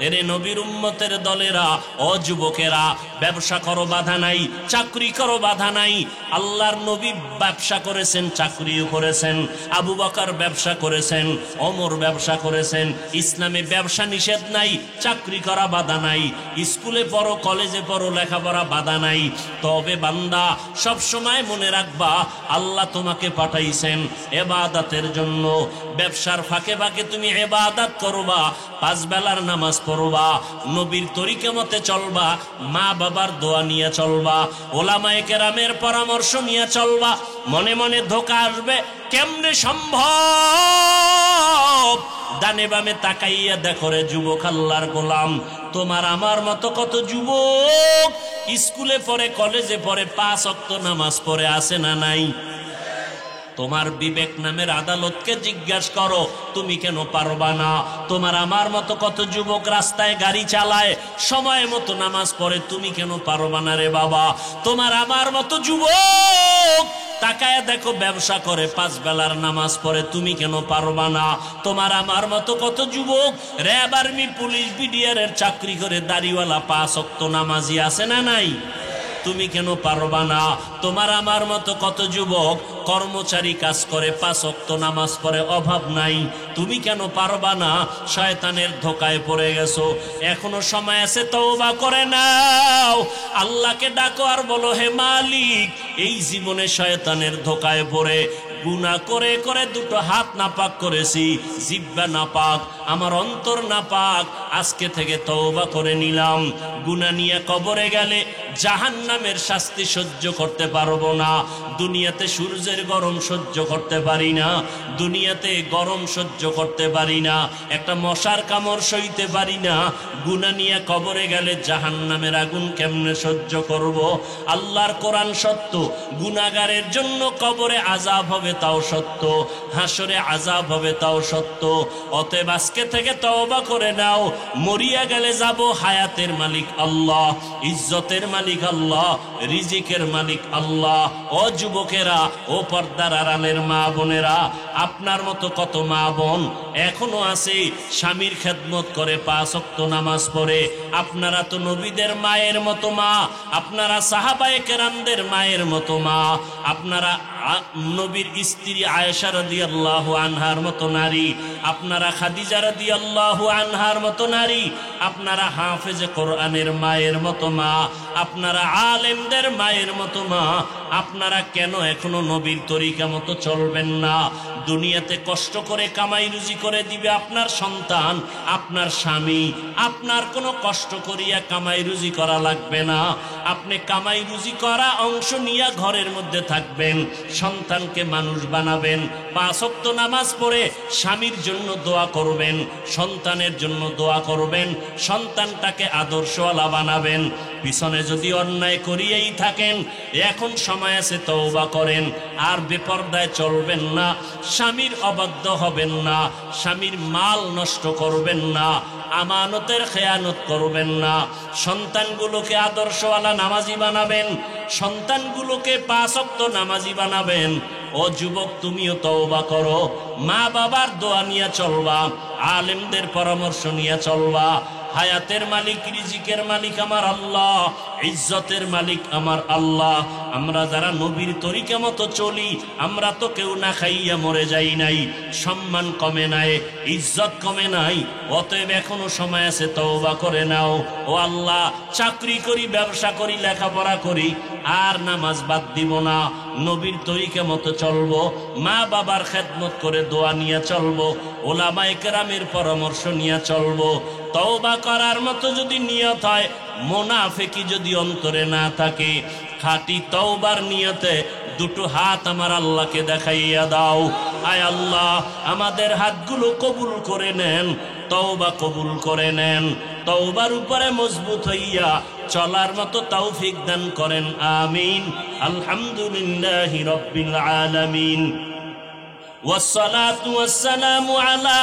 এরে নবীর উম্মতের দলেরা, ও যুবকেরা, ব্যবসা করো বাধা নাই, চাকরি করো বাধা নাই। আল্লাহর নবী ব্যবসা করেছেন, চাকরিও করেছেন। আবু বকর ব্যবসা করেছেন, ওমর ব্যবসা করেছেন। ইসলামে ব্যবসা নিষেধ নাই, চাকরি করা বাধা নাই, স্কুলে পড়ো, কলেজে পড়ো, লেখাপড়া বাধা নাই। তবে বান্দা সব সময় মনে রাখবা, আল্লাহ তোমাকে পাঠাইছেন ইবাদতের জন্য। ব্যবসার ফাঁকে ফাঁকে তুমি ইবাদত করবা, 5 বেলার নামাজ পড়বা, নবীর তরিকা মতে চলবা, মা বাবা বাবার দোয়া নিয়ে চলবা, ওলামায়ে কেরামের পরামর্শ নিয়ে চলবা। মনে মনে ধোঁকা আসবে, কেমনে সম্ভব? ডানে বামে তাকাইয়া দেখো রে যুবক আল্লাহর গোলাম, তোমার আমার মতো কত যুবক স্কুলে পড়ে, কলেজে পড়ে, 5 ওয়াক্ত নামাজ পড়ে, আছে না নাই? তোমার বিবেক নামের আদালতকে জিজ্ঞাসা করো, তুমি কেন পারবা না? তোমার আমার মতো কত যুবক রাস্তায় গাড়ি চালায়, সময় মতো নামাজ পড়ে, তুমি কেন পারবা না রে বাবা? তোমার আমার মতো যুবক তাকায় দেখো ব্যবসা করে, 5 বেলার নামাজ পড়ে, তুমি কেন পারবা না? তোমার আমার মতো কত যুবক র্যাব, আর্মি, পুলিশ, বিডিআর এর চাকরি করে, দাড়িওয়ালা, 5 ওয়াক্ত নামাজি, আছে না নাই? তুমি কেন পারবা না? তোমার আমার মতো কত যুবক কর্মচারী কাজ করে, 5 ওয়াক্ত নামাজ পড়ে, অভাব নাই, তুমি কেন পারবা না? শয়তানের ধোকায় পড়ে গেছো, এখনো সময় আছে, তওবা করে নাও, আল্লাহকে ডাকো আর বলো, হে মালিক, এই জীবনে শয়তানের ধোকায় পড়ে গুনাহ করে করে 2টো হাত নাপাক করেছি, জিহ্বা নাপাক, আমার অন্তর নাপাক, আজকে থেকে তওবা করে নিলাম। গুনাহ নিয়ে কবরে গেলে জাহান্নামের শাস্তি সহ্য করতে পারবো না। দুনিয়াতে সূর্যের গরম সহ্য করতে পারি না, দুনিয়াতে গরম সহ্য করতে পারি না, একটা মশার কামড় সইতে পারি না। গুনাহ নিয়ে কবরে গেলে জাহান্নামের আগুন কেমনে সহ্য করব? আল্লাহর কোরআন সত্য, গুনাহগারের জন্য কবরে আযাব হবে তাও সত্য, হাসরে আযাব হবে তাও সত্য। অতএব আজকে থেকে তওবা করে নাও। মরিয়া গেলে যাব, হায়াতের মালিক আল্লাহ, ইজ্জতের মালিক আল্লাহ, রিজিকের মালিক আল্লাহ। ও যুবকেরা, ও পর্দার আড়ালের মা বোনেরা, আপনার মতো কত মা বোন এখনো আছে স্বামীর খেদমত করে, 5 ওয়াক্ত নামাজ পড়ে। আপনারা তো নবীদের মায়ের মতো মা, আপনারা সাহাবায়ে কেরামদের মায়ের মতো মা, আপনারা নবীর স্ত্রী আয়েশা রাদিয়াল্লাহু আনহার মতো নারী, আপনারা খাদিজা রাদিয়াল্লাহু আনহার মতো নারী, আপনারা হাফেজে কোরআনের মায়ের মতো মা, আপনারা আলেমদের মায়ের মতো মা। আপনারা কেন এখনো নবীর তরিকা মতো চলবেন না? দুনিয়াতে কষ্ট করে কামাই রুজি করে দিবে আপনার সন্তান, আপনার স্বামী, আপনার কোনো কষ্ট করিয়া কামাই রুজি করা লাগবে না। আপনি কামাই রুজি করা অংশ নিয়ে ঘরের মধ্যে থাকবেন, সন্তানকে মানুষ বানাবেন, 5 ওয়াক্ত নামাজ পড়ে স্বামীর জন্য দোয়া করবেন, সন্তানের জন্য দোয়া করবেন, সন্তানটাকে আদর্শওয়ালা বানাবেন। পিছনে যদি অন্যায় করিয়েই থাকেন, এখন সময় আছে, তওবা করেন, আর বেপরদায় চলবেন না, স্বামীর অবাধ্য হবেন না, স্বামীর মাল নষ্ট করবেন না, আমানতের খেয়ানত করবেন না, সন্তানগুলোকে আদর্শওয়ালা নামাজি বানাবেন, সন্তানগুলোকে 5 ওয়াক্ত নামাজি বানাবেন। ও যুবক, তুমিও তওবা করো, মা বাবার দোয়া নিয়ে চলবা, আলেমদের পরামর্শ নিয়ে চলবা। হায়াতের মালিক, রিজিকের মালিক আমার আল্লাহ, ইজ্জতের মালিক আমার আল্লাহ। আমরা যারা নবীর তরিকা মতো চলি, আমরা তো কেউ না খাইয়া মরে যাই নাই, সম্মান কমে নাই, ইজ্জত কমে নাই। অতএব এখনো সময় আছে, তওবা করে নাও। ও আল্লাহ, চাকরি করি, ব্যবসা করি, লেখাপড়া করি, আর নামাজ বাদ দিব না, নবীর তরিকা মতো চলবো, মা বাবার খেদমত করে দোয়া নিয়ে চলবো, ওলামায়ে কেরামের পরামর্শ নিয়ে চলবো। তওবা করার মতো যদি নিয়ত হয়, মুনাফিকি যদি অন্তরে না থাকে, খাঁটি তওবার নিয়তে 2টো হাত আমার আল্লাহকে দেখাইয়া দাও। আয় আল্লাহ, আমাদের হাতগুলো কবুল করে নেন, তওবা কবুল করে নেন, তওবার উপরে মজবুত হইয়া চলার মতো তৌফিক দান করেন, আমিন। আলহামদুলিল্লাহি রাব্বিল আলামিন, ওয়াসসালাতু ওয়াসসালামু আলা